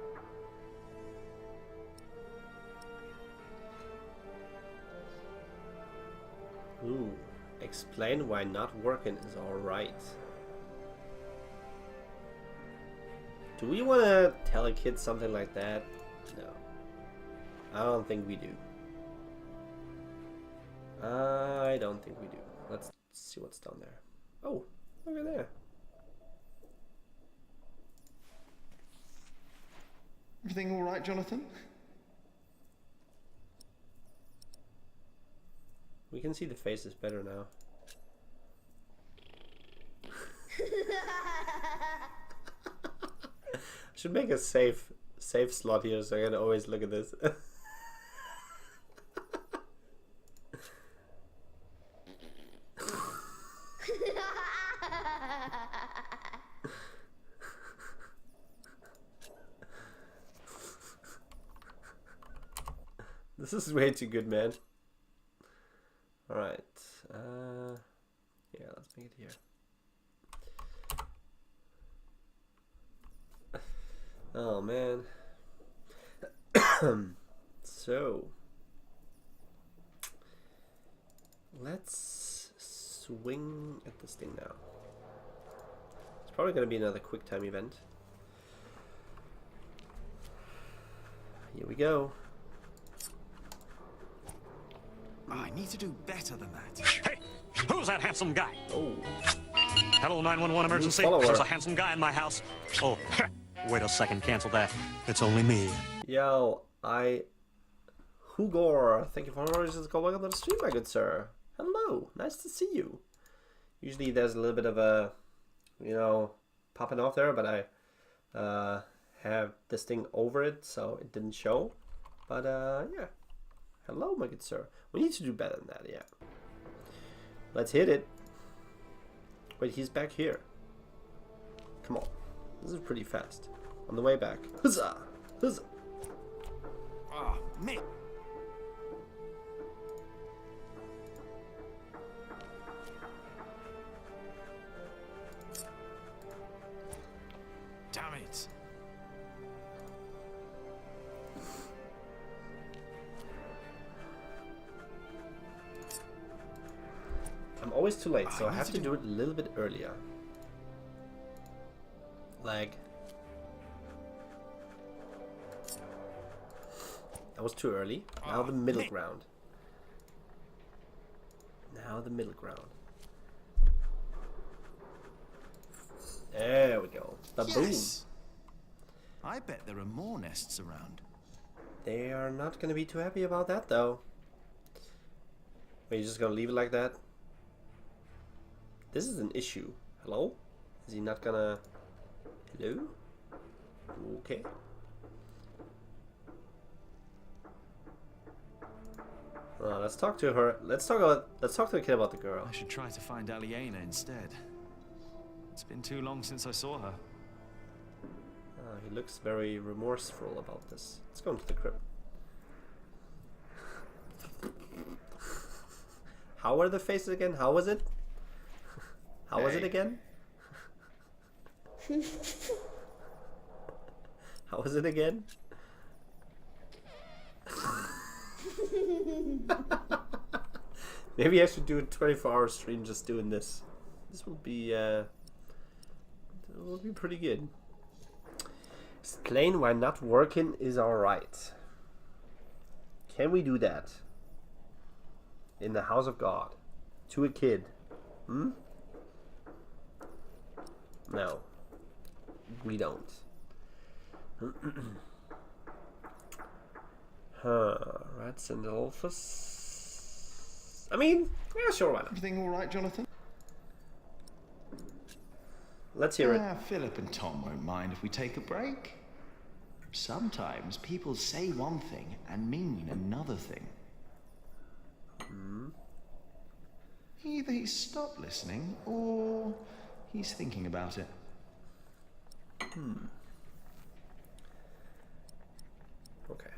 Ooh. Explain why not working is alright. Do we want to tell a kid something like that? No. I don't think we do. I don't think we do. Let's see what's down there. Oh, look at there. Everything all right, Jonathan? We can see the faces better now. Should make a save slot here so I can always look at this. This is way too good, man. Alright. Yeah, let's make it here. Oh, man. So. Let's swing at this thing now. It's probably going to be another quick time event. Here we go. I need to do better than that. Hey, who's that handsome guy? Oh. Hello, 911 emergency. There's a handsome guy in my house. Oh, wait a second, cancel that. It's only me. Yo, Hugor, thank you for this call. Welcome to the stream, my good sir. Hello, nice to see you. Usually there's a little bit of a, you know, popping off there, but I have this thing over it, so it didn't show. But yeah. Hello, my good sir. We need to do better than that, yeah. Let's hit it. Wait, he's back here. Come on. This is pretty fast. On the way back. Huzzah! Huzzah! Ah, me. Damn it. I'm always too late, so I have to do it a little bit earlier. Like... That was too early. Now the middle ground. Now the middle ground. There we go. Ba-boom. Yes. I bet there are more nests around. They are not going to be too happy about that, though. Are you just going to leave it like that? This is an issue. Hello? Is he not gonna... Hello? Okay. Let's talk to her. Let's talk to the kid about the girl. I should try to find Aliena instead. It's been too long since I saw her. He looks very remorseful about this. Let's go into the crypt. How were the faces again? How was it? How was it again? How was it again? Maybe I should do a 24-hour stream just doing this. This will be pretty good. Explain why not working is alright. Can we do that? In the house of God. To a kid. Hmm? No. We don't. Rats and Alphas. I mean, yeah, sure, why not? Everything all right, Jonathan? Let's hear it. Philip and Tom won't mind if we take a break. Sometimes people say one thing and mean another thing. Either he's stopped listening or he's thinking about it. Okay.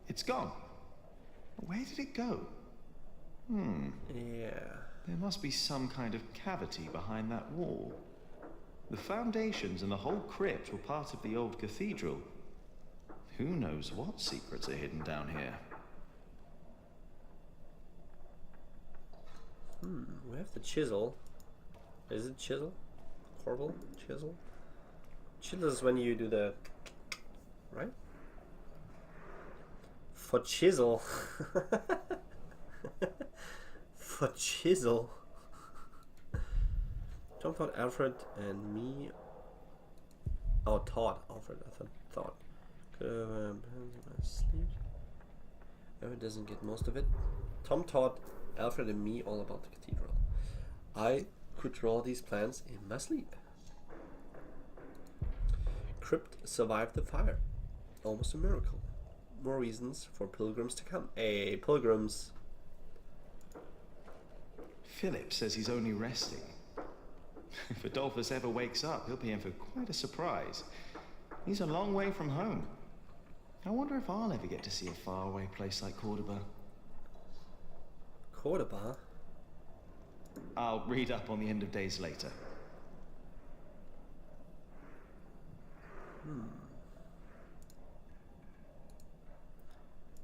It's gone. Where did it go? Yeah. There must be some kind of cavity behind that wall. The foundations and the whole crypt were part of the old cathedral. Who knows what secrets are hidden down here? We have the chisel. Is it chisel? Corbel? Chisel? Chisel is when you do the... Right? For chisel. For chisel. Tom thought Alfred and me... Oh, Todd. Alfred, I thought. Sleep. Alfred doesn't get most of it. Tom taught Alfred and me all about the cathedral. I could draw these plans in my sleep. Crypt survived the fire. Almost a miracle. More reasons for pilgrims to come. Hey, pilgrims. Philip says he's only resting. If Adolphus ever wakes up, he'll be in for quite a surprise. He's a long way from home. I wonder if I'll ever get to see a faraway place like Cordoba. Cordoba? I'll read up on the end of days later.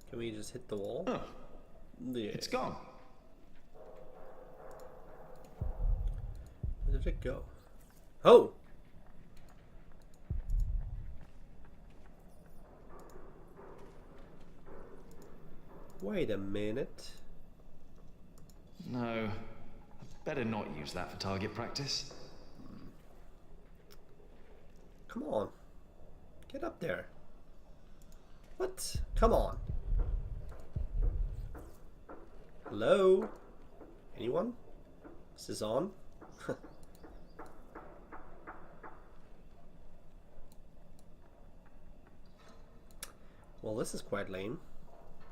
Can we just hit the wall? Oh, yeah. It's gone. Where did it go? Oh! Wait a minute. No, better not use that for target practice. Come on. Get up there. What? Come on. Hello? Anyone? Is this on? Well, this is quite lame.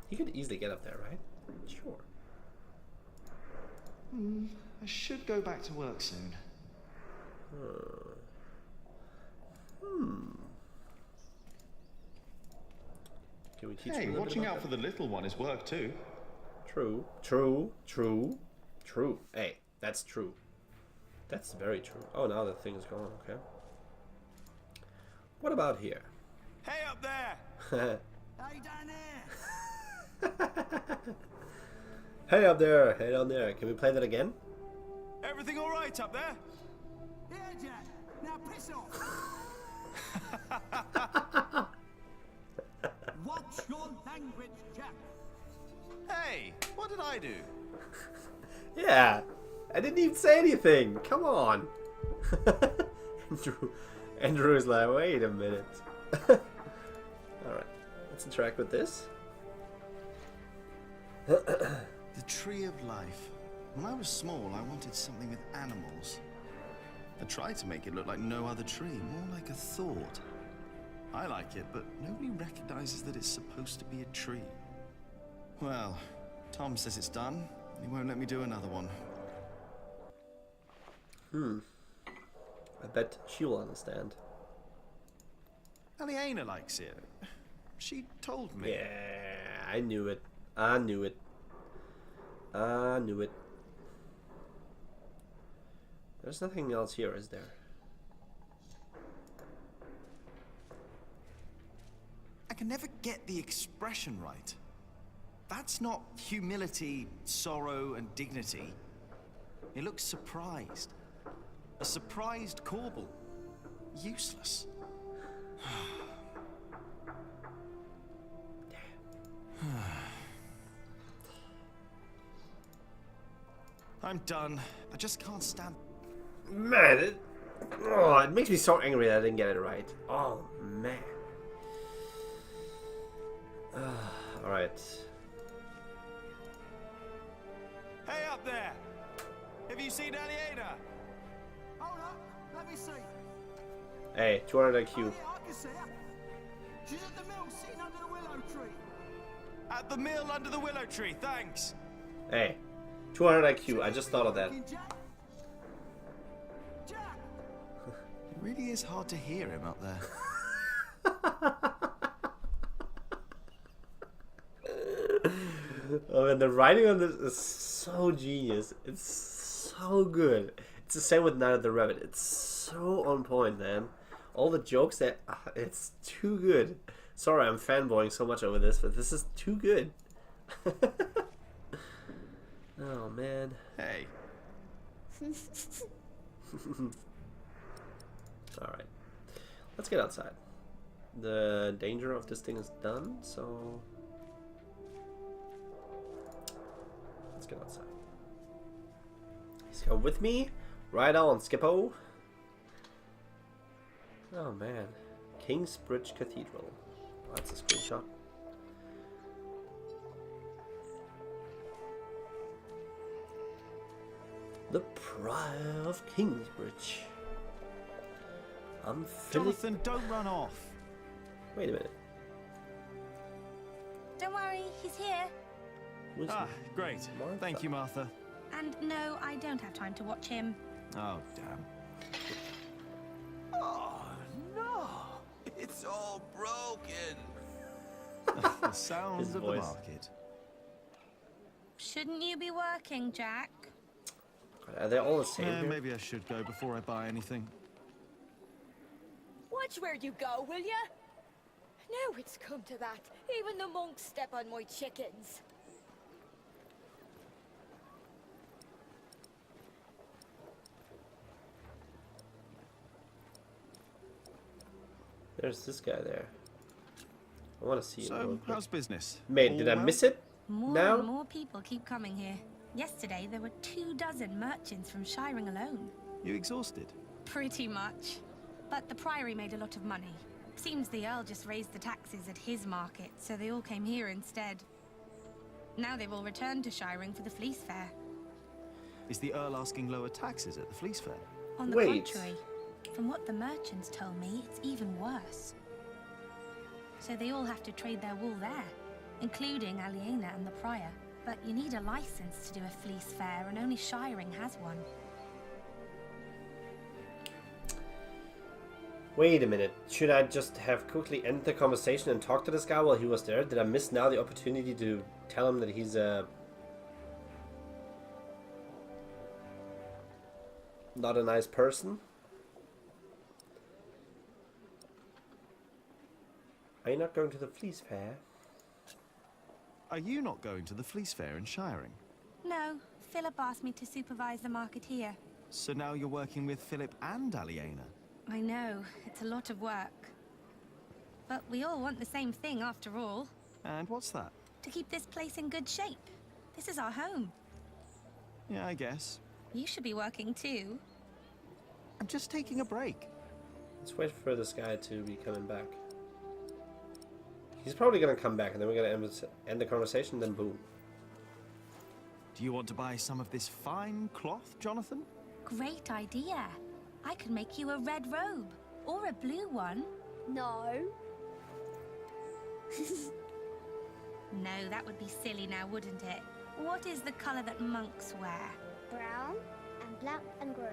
He could easily get up there, right? Sure. I should go back to work soon. Can we teach Hey, him a watching little out for the little one is work too. True, true, true, true. Hey, that's true. That's very true. Oh, now the thing is gone, okay. What about here? Hey up there! Hey down there! Hey up there, hey down there. Can we play that again? Everything all right up there? Yeah, Jack. Now piss off. Watch your language, Jack. Hey, what did I do? Yeah, I didn't even say anything. Come on. Andrew is like, wait a minute. Alright, let's interact with this. The Tree of Life. When I was small, I wanted something with animals. I tried to make it look like no other tree, more like a thought. I like it, but nobody recognizes that it's supposed to be a tree. Well, Tom says it's done. He won't let me do another one. I bet she'll understand. Aliena likes it. She told me. Yeah, I knew it. I knew it. I knew it. There's nothing else here, is there? can never get the expression right. That's not humility, sorrow, and dignity. It looks surprised. A surprised Corbel. Useless. I'm done. I just can't stand... Man, it makes me so angry that I didn't get it right. Oh, man. Alright. Hey up there! Have you seen Aliena? Hold up, let me see. Hey, 200 IQ. Oh, yeah, I can see her. She's at the mill sitting under the willow tree. At the mill under the willow tree, thanks. Hey, 200 IQ. I just thought of that. It really is hard to hear him up there. Oh man, the writing on this is so genius. It's so good. It's the same with Night of the Rabbit. It's so on point, man. All the jokes that it's too good. Sorry, I'm fanboying so much over this, but this is too good. Oh man. Hey. Alright. Let's get outside. The danger of this thing is done, so let's get outside. Let's go with me. Right on, Skippo. Oh man. Kingsbridge Cathedral. Oh, that's a screenshot. The Prior of Kingsbridge. I'm Jonathan, don't run off. Wait a minute. Don't worry, he's here. Great. Martha. Thank you, Martha. And no, I don't have time to watch him. Oh, damn. Oh, no. It's all broken. The sounds His of voice. the market. Shouldn't you be working, Jack? Are they all the same here? Maybe I should go before I buy anything. Watch where you go, will ya? Now it's come to that. Even the monks step on my chickens. There's this guy there. I want to see him. So, real quick. how's business? Mate, did I All miss well? it? More Now? and more people keep coming here. Yesterday, there were 24 merchants from Shiring alone. You exhausted? Pretty much. But the Priory made a lot of money. Seems the Earl just raised the taxes at his market, so they all came here instead. Now they've all returned to Shiring for the Fleece Fair. Is the Earl asking lower taxes at the Fleece Fair? On the contrary, from what the merchants told me, it's even worse. So they all have to trade their wool there, including Aliena and the Prior. But you need a license to do a Fleece Fair, and only Shiring has one. Wait a minute. Should I just have quickly end the conversation and talk to this guy while he was there? Did I miss now the opportunity to tell him that he's not a nice person? Are you not going to the Fleece Fair? Are you not going to the Fleece Fair in Shiring? No, Philip asked me to supervise the market here. So now you're working with Philip and Aliena? I know, it's a lot of work. But we all want the same thing after all. And what's that? To keep this place in good shape. This is our home. Yeah, I guess. You should be working too. I'm just taking a break. Let's wait for this guy to be coming back. He's probably going to come back, and then we're going to end the conversation, then boom. Do you want to buy some of this fine cloth, Jonathan? Great idea. I could make you a red robe. Or a blue one. No. No, that would be silly now, wouldn't it? What is the colour that monks wear? Brown and black and grey.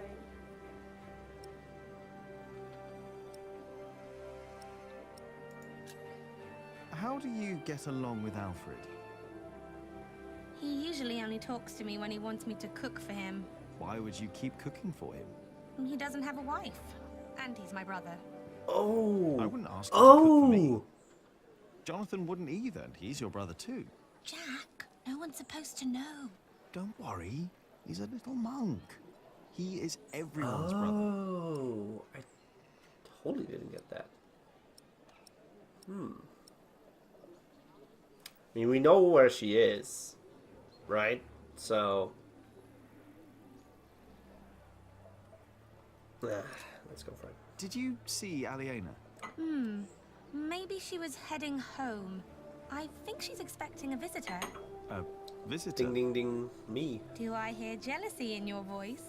How do you get along with Alfred? He usually only talks to me when he wants me to cook for him. Why would you keep cooking for him? He doesn't have a wife. And he's my brother. Oh. I wouldn't ask you to cook for me. Jonathan wouldn't either, and he's your brother too. Jack, no one's supposed to know. Don't worry, he's a little monk. He is everyone's brother. Oh, I totally didn't get that. I mean, we know where she is, right? So, let's go for it. Did you see Aliena? Maybe she was heading home. I think she's expecting a visitor. A visitor? Ding, ding, ding, me. Do I hear jealousy in your voice?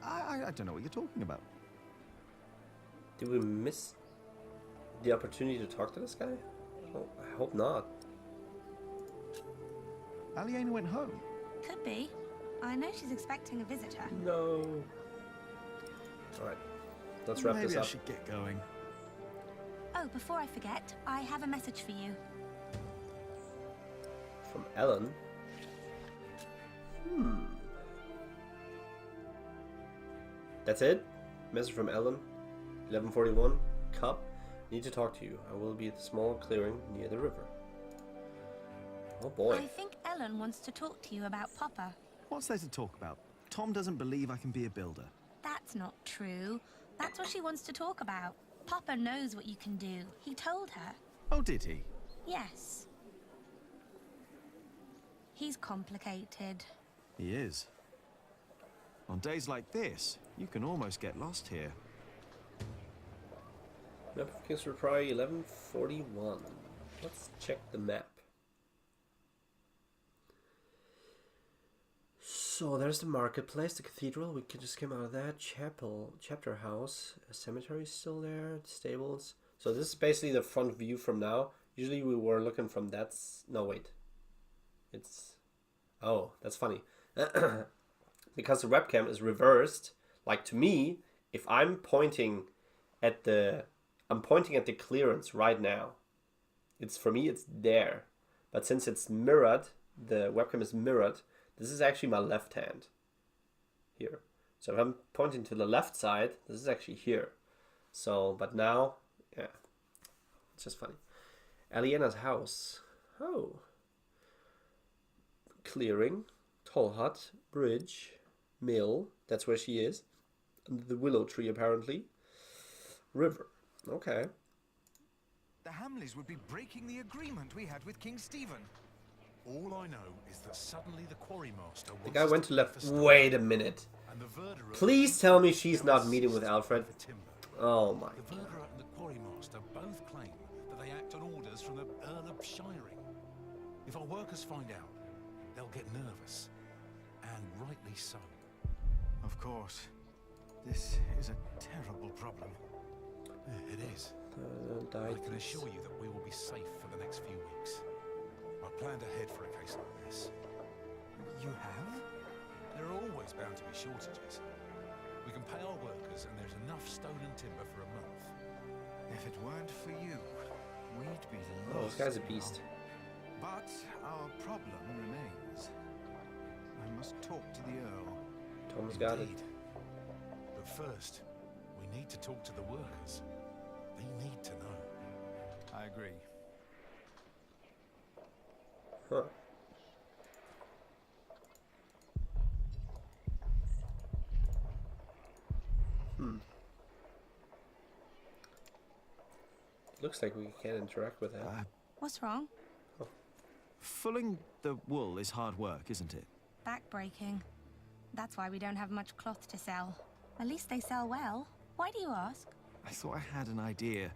I don't know what you're talking about. Did we miss the opportunity to talk to this guy? Oh, I hope not. Aliena went home. Could be. I know she's expecting a visitor. No. Alright, let's wrap this Maybe up. I should get going. Oh, before I forget, I have a message for you. From Ellen. That's it? Message from Ellen. 11:41. Cup. Need to talk to you. I will be at the small clearing near the river. Oh boy. I think Ellen wants to talk to you about Popper. What's there to talk about? Tom doesn't believe I can be a builder. That's not true. That's what she wants to talk about. Popper knows what you can do. He told her. Oh, did he? Yes. He's complicated. He is. On days like this, you can almost get lost here. Map of Kingsford Priory, 11:41. Let's check the map. So there's the marketplace, the cathedral. We just came out of that. Chapel, chapter house, a cemetery still there, stables. So this is basically the front view from now. Usually we were looking from that. No, wait. Oh, that's funny. Because the webcam is reversed. Like to me, if I'm pointing at the clearance right now. For me, it's there. But since it's mirrored, the webcam is mirrored. This is actually my left hand here. So if I'm pointing to the left side, this is actually here. So, but now, yeah, it's just funny. Aliena's house. Oh. Clearing, tall hut, bridge, mill. That's where she is. Under the willow tree, apparently. River. Okay. The Hamleys would be breaking the agreement we had with King Stephen. All I know is that suddenly the quarrymaster The guy went to left. Wait a minute. Please tell me she's not meeting with Alfred. Oh my god. The verderer and the quarrymaster both claim that they act on orders from the Earl of Shiring. If our workers find out, they'll get nervous. And rightly so. Of course. This is a terrible problem. It is. I can assure you that we will be safe for the next few weeks. I've planned ahead for a case like this. You have? There are always bound to be shortages. We can pay our workers and there's enough stone and timber for a month. If it weren't for you, we'd be lost. Oh, this guy's a beast. But our problem remains. I must talk to the Earl. Tom's got it. But first, we need to talk to the workers. They need to know. I agree. Huh. Looks like we can't interact with that. What's wrong? Oh. Fulling the wool is hard work, isn't it? Backbreaking. That's why we don't have much cloth to sell. At least they sell well. Why do you ask? I thought I had an idea.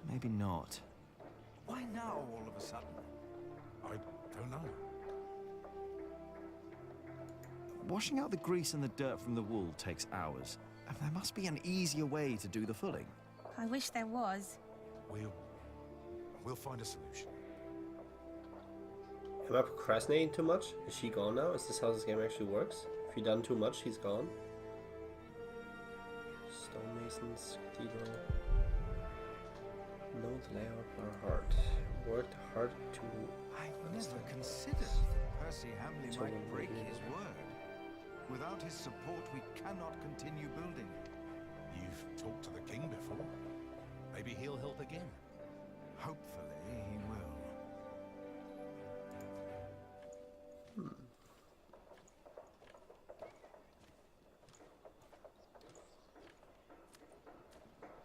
Maybe not. Why now, all of a sudden? I don't know. Washing out the grease and the dirt from the wool takes hours. And there must be an easier way to do the fulling. I wish there was. We'll find a solution. Am I procrastinating too much? Is she gone now? Is this how this game actually works? If you've done too much, he's gone. Stonemasons, cathedral. Know the layout by heart. Worked hard to... I never considered that Percy Hamley might break his word. Without his support, we cannot continue building. You've talked to the king before. Maybe he'll help again. Hopefully he will.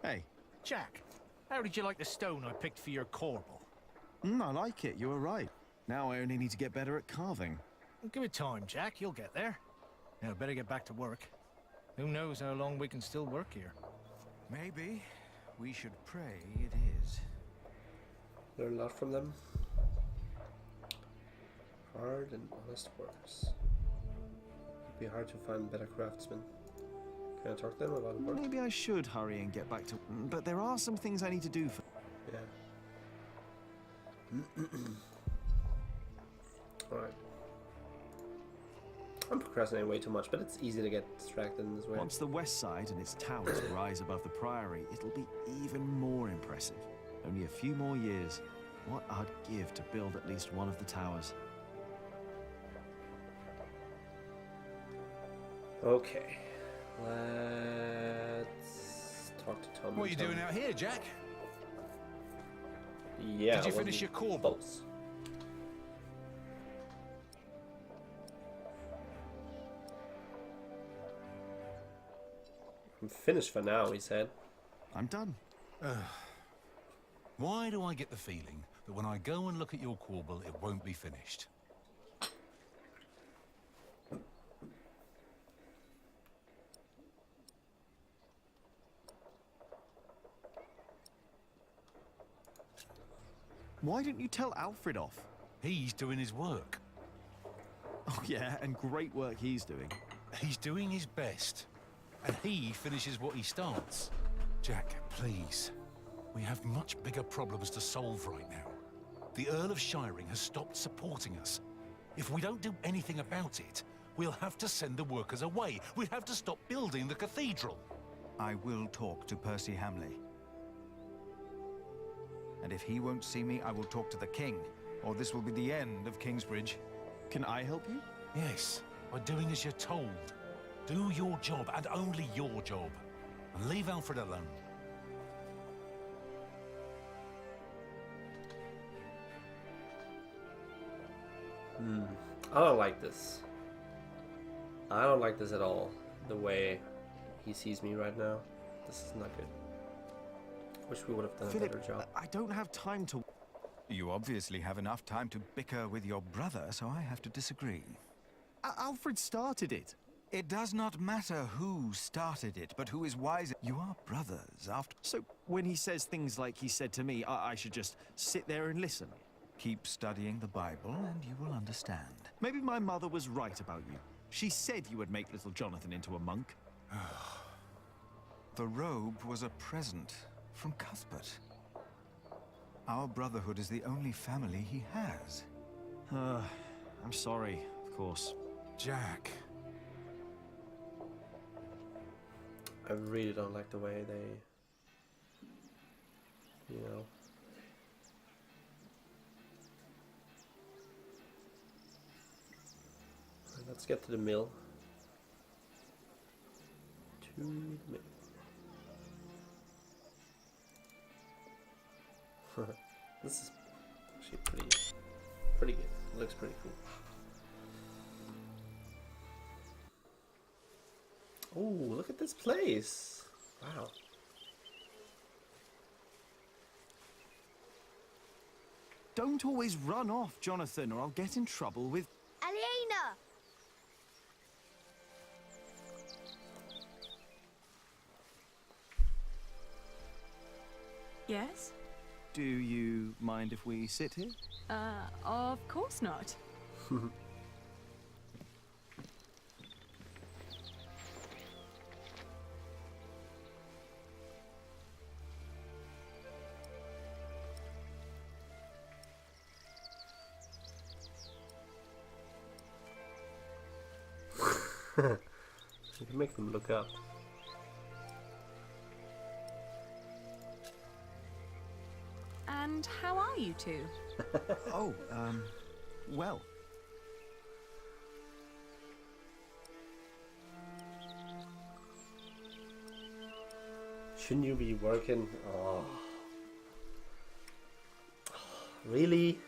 Hey. Jack, how did you like the stone I picked for your corbel? I like it. You were right. Now I only need to get better at carving. Well, give it time, Jack. You'll get there. Now, better get back to work. Who knows how long we can still work here? Maybe we should pray it is. Learn a lot from them. Hard and honest works. It'd be hard to find better craftsmen. Can I talk to them about work? Maybe I should hurry and get back to... But there are some things I need to do for... Yeah. Alright. I'm procrastinating way too much, but it's easy to get distracted in this way. Once the west side and its towers rise above the priory, it'll be even more impressive. Only a few more years. What I'd give to build at least one of the towers. Okay. Let's talk to Tom. What are you doing out here, Jack? Yeah. Did you finish your corbels? I'm finished for now, he said. I'm done. Why do I get the feeling that when I go and look at your corbel, it won't be finished? Why didn't you tell Alfred off? He's doing his work. Oh yeah, and great work he's doing. He's doing his best. And he finishes what he starts. Jack, please. We have much bigger problems to solve right now. The Earl of Shiring has stopped supporting us. If we don't do anything about it, we'll have to send the workers away. We'll have to stop building the cathedral. I will talk to Percy Hamley. And if he won't see me, I will talk to the king, or this will be the end of Kingsbridge. Can I help you? Yes, by doing as you're told. Do your job, and only your job. And leave Alfred alone. I don't like this. I don't like this at all. The way he sees me right now. This is not good. Wish we would have done Philip, a better job. I don't have time to... You obviously have enough time to bicker with your brother, so I have to disagree. Alfred started it. It does not matter who started it, but who is wiser. You are brothers, after... So, when he says things like he said to me, I should just sit there and listen? Keep studying the Bible, and you will understand. Maybe my mother was right about you. She said you would make little Jonathan into a monk. The robe was a present from Cuthbert. Our brotherhood is the only family he has. I'm sorry, of course. Jack. I really don't like the way they, you know. Let's get to the mill. To the mill. This is actually pretty good. It looks pretty cool. Oh, look at this place! Wow. Don't always run off, Jonathan, or I'll get in trouble with... Aliena! Yes? Do you mind if we sit here? Of course not. You can make them look up. And how are you two? Oh, well. Shouldn't you be working? Oh. Really?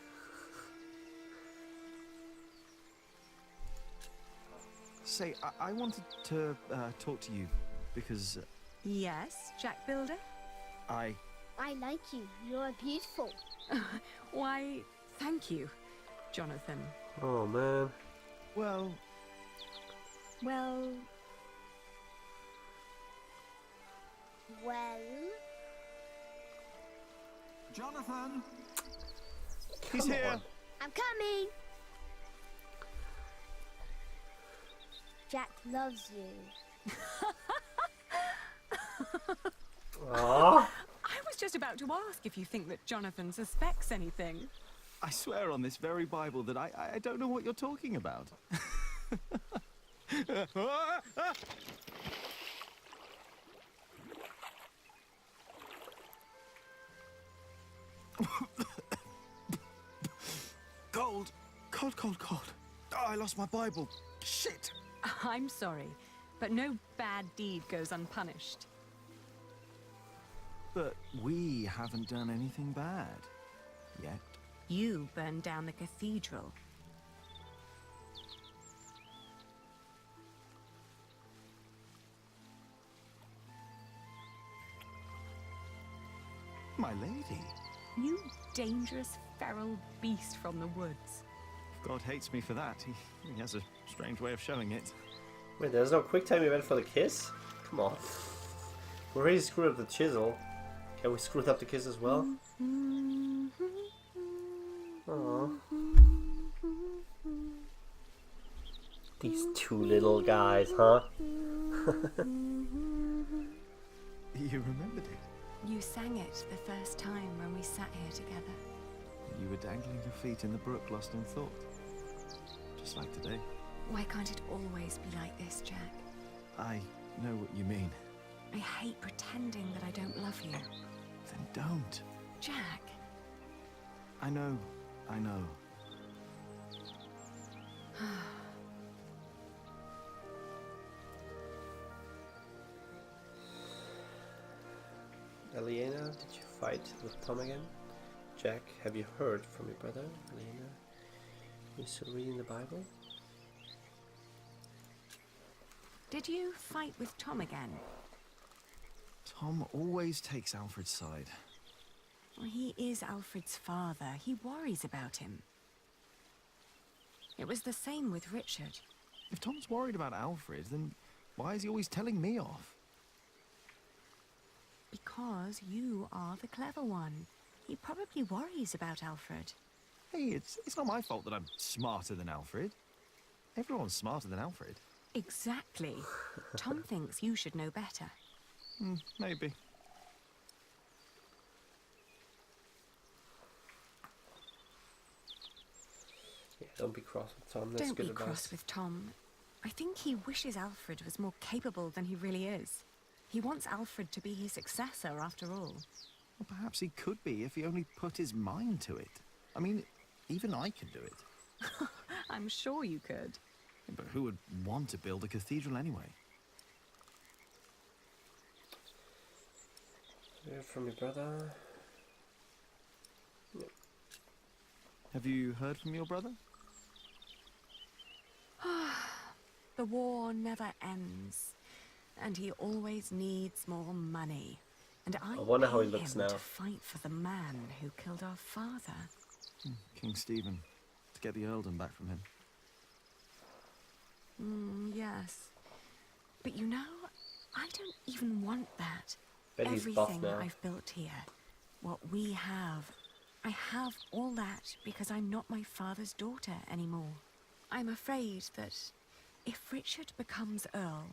Say, I wanted to talk to you because Yes, Jack Builder? I like you. You're beautiful. Why, thank you, Jonathan. Oh man. Well, Well, Jonathan. He's here. I'm coming. Jack loves you. Aww. I was just about to ask if you think that Jonathan suspects anything. I swear on this very Bible that I don't know what you're talking about. Cold. Cold, cold, cold. Oh, I lost my Bible. Shit. I'm sorry, but no bad deed goes unpunished. But we haven't done anything bad. Yet. You burned down the cathedral. My lady. You dangerous, feral beast from the woods. If God hates me for that, he has a strange way of showing it. Wait, there's no quick time event for the kiss? Come on. We already screwed up the chisel. Can we screw up the kiss as well? Aww. These two little guys, huh? You remembered it? You sang it the first time when we sat here together. You were dangling your feet in the brook, lost in thought. Just like today. Why can't it always be like this, Jack? I know what you mean. I hate pretending that I don't love you. Then don't. Jack. I know. I know. Aliena, did you fight with Tom again? Jack, have you heard from your brother? Aliena, are you still reading the Bible? Did you fight with Tom again? Tom always takes Alfred's side. Well, he is Alfred's father. He worries about him. It was the same with Richard. If Tom's worried about Alfred, then why is he always telling me off? Because you are the clever one. He probably worries about Alfred. Hey, it's not my fault that I'm smarter than Alfred. Everyone's smarter than Alfred. Exactly. Tom thinks you should know better. Maybe. Yeah, don't be cross with Tom. That's Don't good be advice. cross with Tom. I think he wishes Alfred was more capable than he really is. He wants Alfred to be his successor, after all. Well, perhaps he could be if he only put his mind to it. I mean, even I can do it. I'm sure you could. But who would want to build a cathedral anyway? Hear from your brother. Yeah. Have you heard from your brother? The war never ends, and he always needs more money. And I wonder how he pay looks him now. to fight for the man who killed our father. King Stephen. To get the earldom back from him. Yes. But you know, I don't even want that. Bet he's buff Everything now. I've built here, what we have, I have all that because I'm not my father's daughter anymore. I'm afraid that if Richard becomes Earl,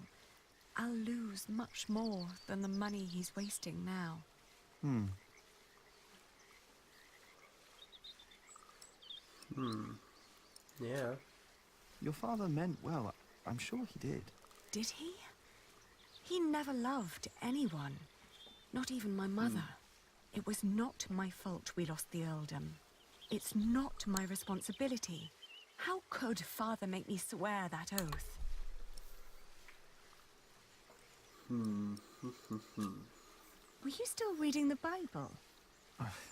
I'll lose much more than the money he's wasting now. Yeah. Your father meant well. I'm sure he did. Did he? He never loved anyone, not even my mother. It was not my fault we lost the earldom. It's not my responsibility. How could father make me swear that oath? Were you still reading the Bible?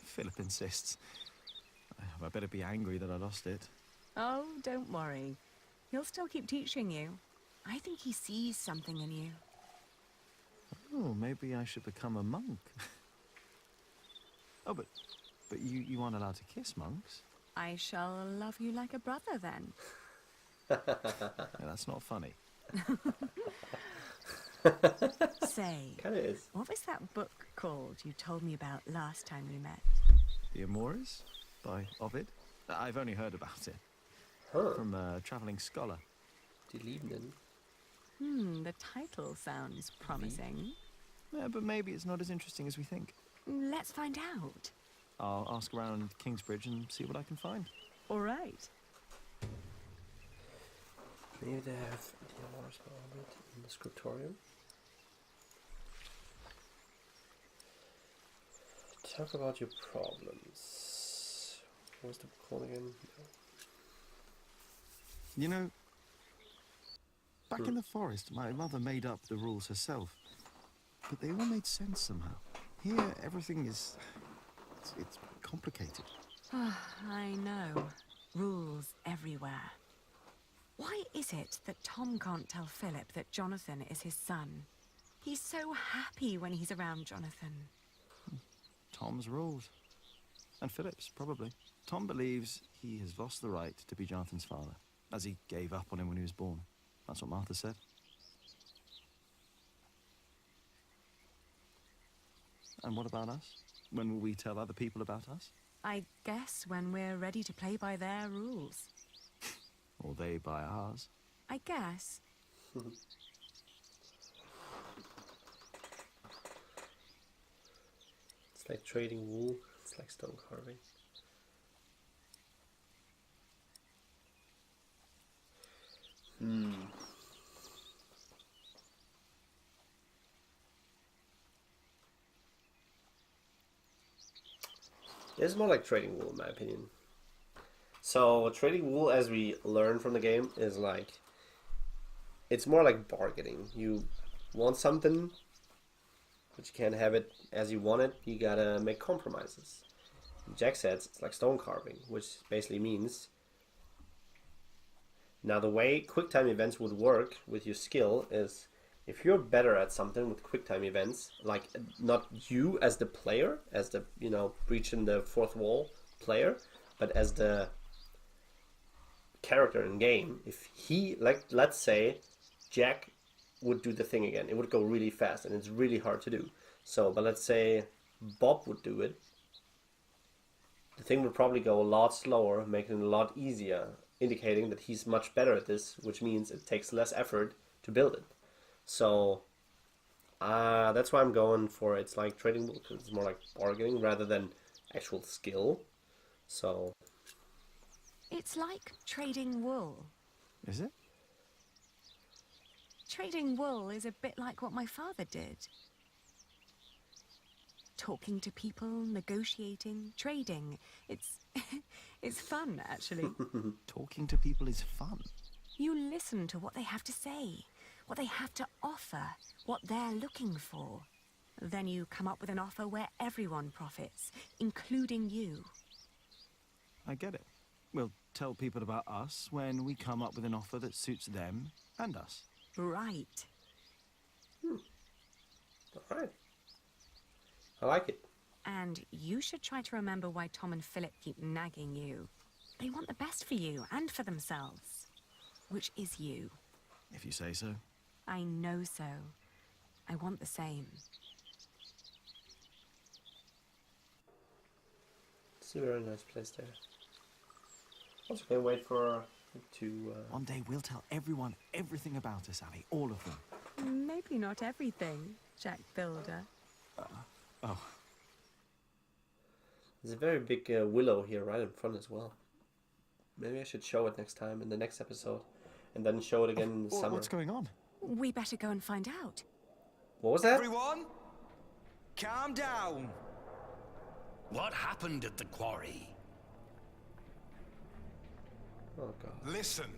Philip insists. I better be angry that I lost it. Oh, don't worry. He'll still keep teaching you. I think he sees something in you. Oh, maybe I should become a monk. Oh, but you aren't allowed to kiss monks. I shall love you like a brother then. Yeah, that's not funny. Say, Kinda is. what was that book called you told me about last time we met? The Amores by Ovid. I've only heard about it from a travelling scholar. Die Liebenden. The title sounds promising. Yeah, but maybe it's not as interesting as we think. Let's find out. I'll ask around Kingsbridge and see what I can find. All right. Maybe they have the Amores by Ovid in the scriptorium. Talk about your problems. What was the book called again? You know, back in the forest, my mother made up the rules herself. But they all made sense somehow. Here, everything is... It's complicated. I know. Rules everywhere. Why is it that Tom can't tell Philip that Jonathan is his son? He's so happy when he's around Jonathan. Tom's rules. And Philip's, probably. Tom believes he has lost the right to be Jonathan's father, as he gave up on him when he was born. That's what Martha said. And what about us? When will we tell other people about us? I guess when we're ready to play by their rules. Or they by ours. I guess. It's like trading wool. It's like stone carving. It's more like trading wool in my opinion. So trading wool, as we learn from the game, is like, it's more like bargaining. You want something, but you can't have it as you want it. You gotta make compromises. Jack says it's like stone carving, which basically means, now the way QuickTime events would work with your skill is, if you're better at something with QuickTime events, like not you as the player, as the, you know, breaching the fourth wall player, but as the character in game, if he, like, let's say Jack would do the thing again, it would go really fast and it's really hard to do. So, but let's say Bob would do it, the thing would probably go a lot slower, making it a lot easier, indicating that he's much better at this, which means it takes less effort to build it. So that's why I'm going for, it's like trading, because it's more like bargaining rather than actual skill. So It's like trading wool. Is it? Trading wool is a bit like what my father did. Talking to people, negotiating, trading. It's it's fun, actually. Talking to people is fun. You listen to what they have to say, what they have to offer, what they're looking for. Then you come up with an offer where everyone profits, including you. I get it. We'll tell people about us when we come up with an offer that suits them and us. Right. Alright. I like it. And you should try to remember why Tom and Philip keep nagging you. They want the best for you and for themselves. Which is you. If you say so. I know so. I want the same. It's a very nice place there. Also can't wait for to... One day we'll tell everyone everything about us, Ali. All of them. Maybe not everything, Jack Builder. Oh. There's a very big willow here right in front as well. Maybe I should show it next time in the next episode. And then show it again in the summer. What's going on? We better go and find out. What was that? Everyone, calm down. What happened at the quarry? Oh, God. Listen.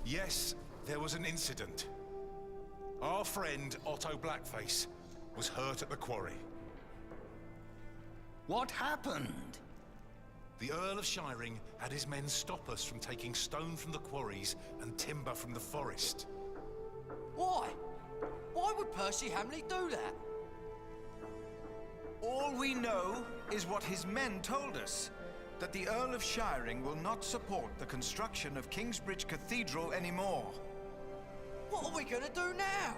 Yes, there was an incident. Our friend, Otto Blackface, was hurt at the quarry. What happened? The Earl of Shiring had his men stop us from taking stone from the quarries and timber from the forest. Why? Why would Percy Hamley do that? All we know is what his men told us. That the Earl of Shiring will not support the construction of Kingsbridge Cathedral anymore. What are we gonna do now?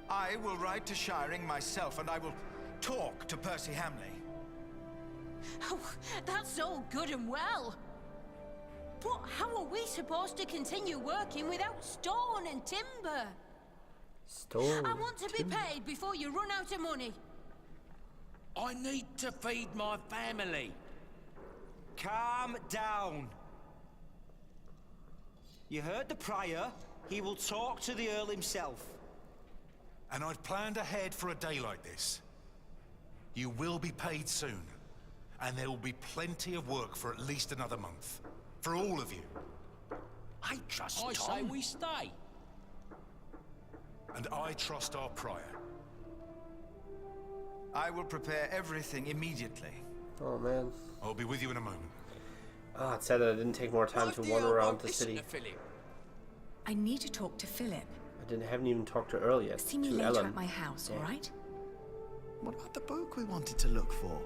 I will ride to Shiring myself and I will talk to Percy Hamley. Oh, that's all good and well. But how are we supposed to continue working without stone and timber? Stone. I want to be paid before you run out of money. I need to feed my family. Calm down. You heard the Prior. He will talk to the Earl himself. And I'd planned ahead for a day like this. You will be paid soon. And there will be plenty of work for at least another month. For all of you. I trust I Tom. say we stay. And I trust our Prior. I will prepare everything immediately. Oh man. I'll be with you in a moment. Ah, it's sad that I didn't take more time to wander around the city. I need to talk to Philip. Haven't even talked to her earlier. See me later Ellen. at my house, all right? What about the book we wanted to look for?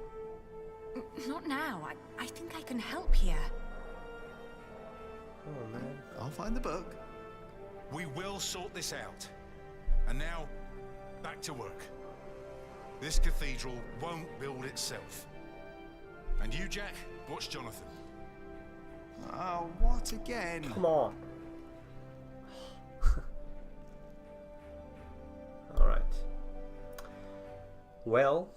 Not now. I think I can help here. Oh man. I'll find the book. We will sort this out. And now, back to work. This cathedral won't build itself. And you, Jack, watch Jonathan. Oh, what again? Come on. Alright. Well,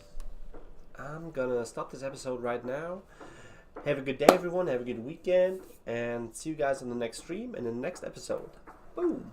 I'm gonna stop this episode right now. Have a good day, everyone. Have a good weekend. And see you guys in the next stream and in the next episode. Boom.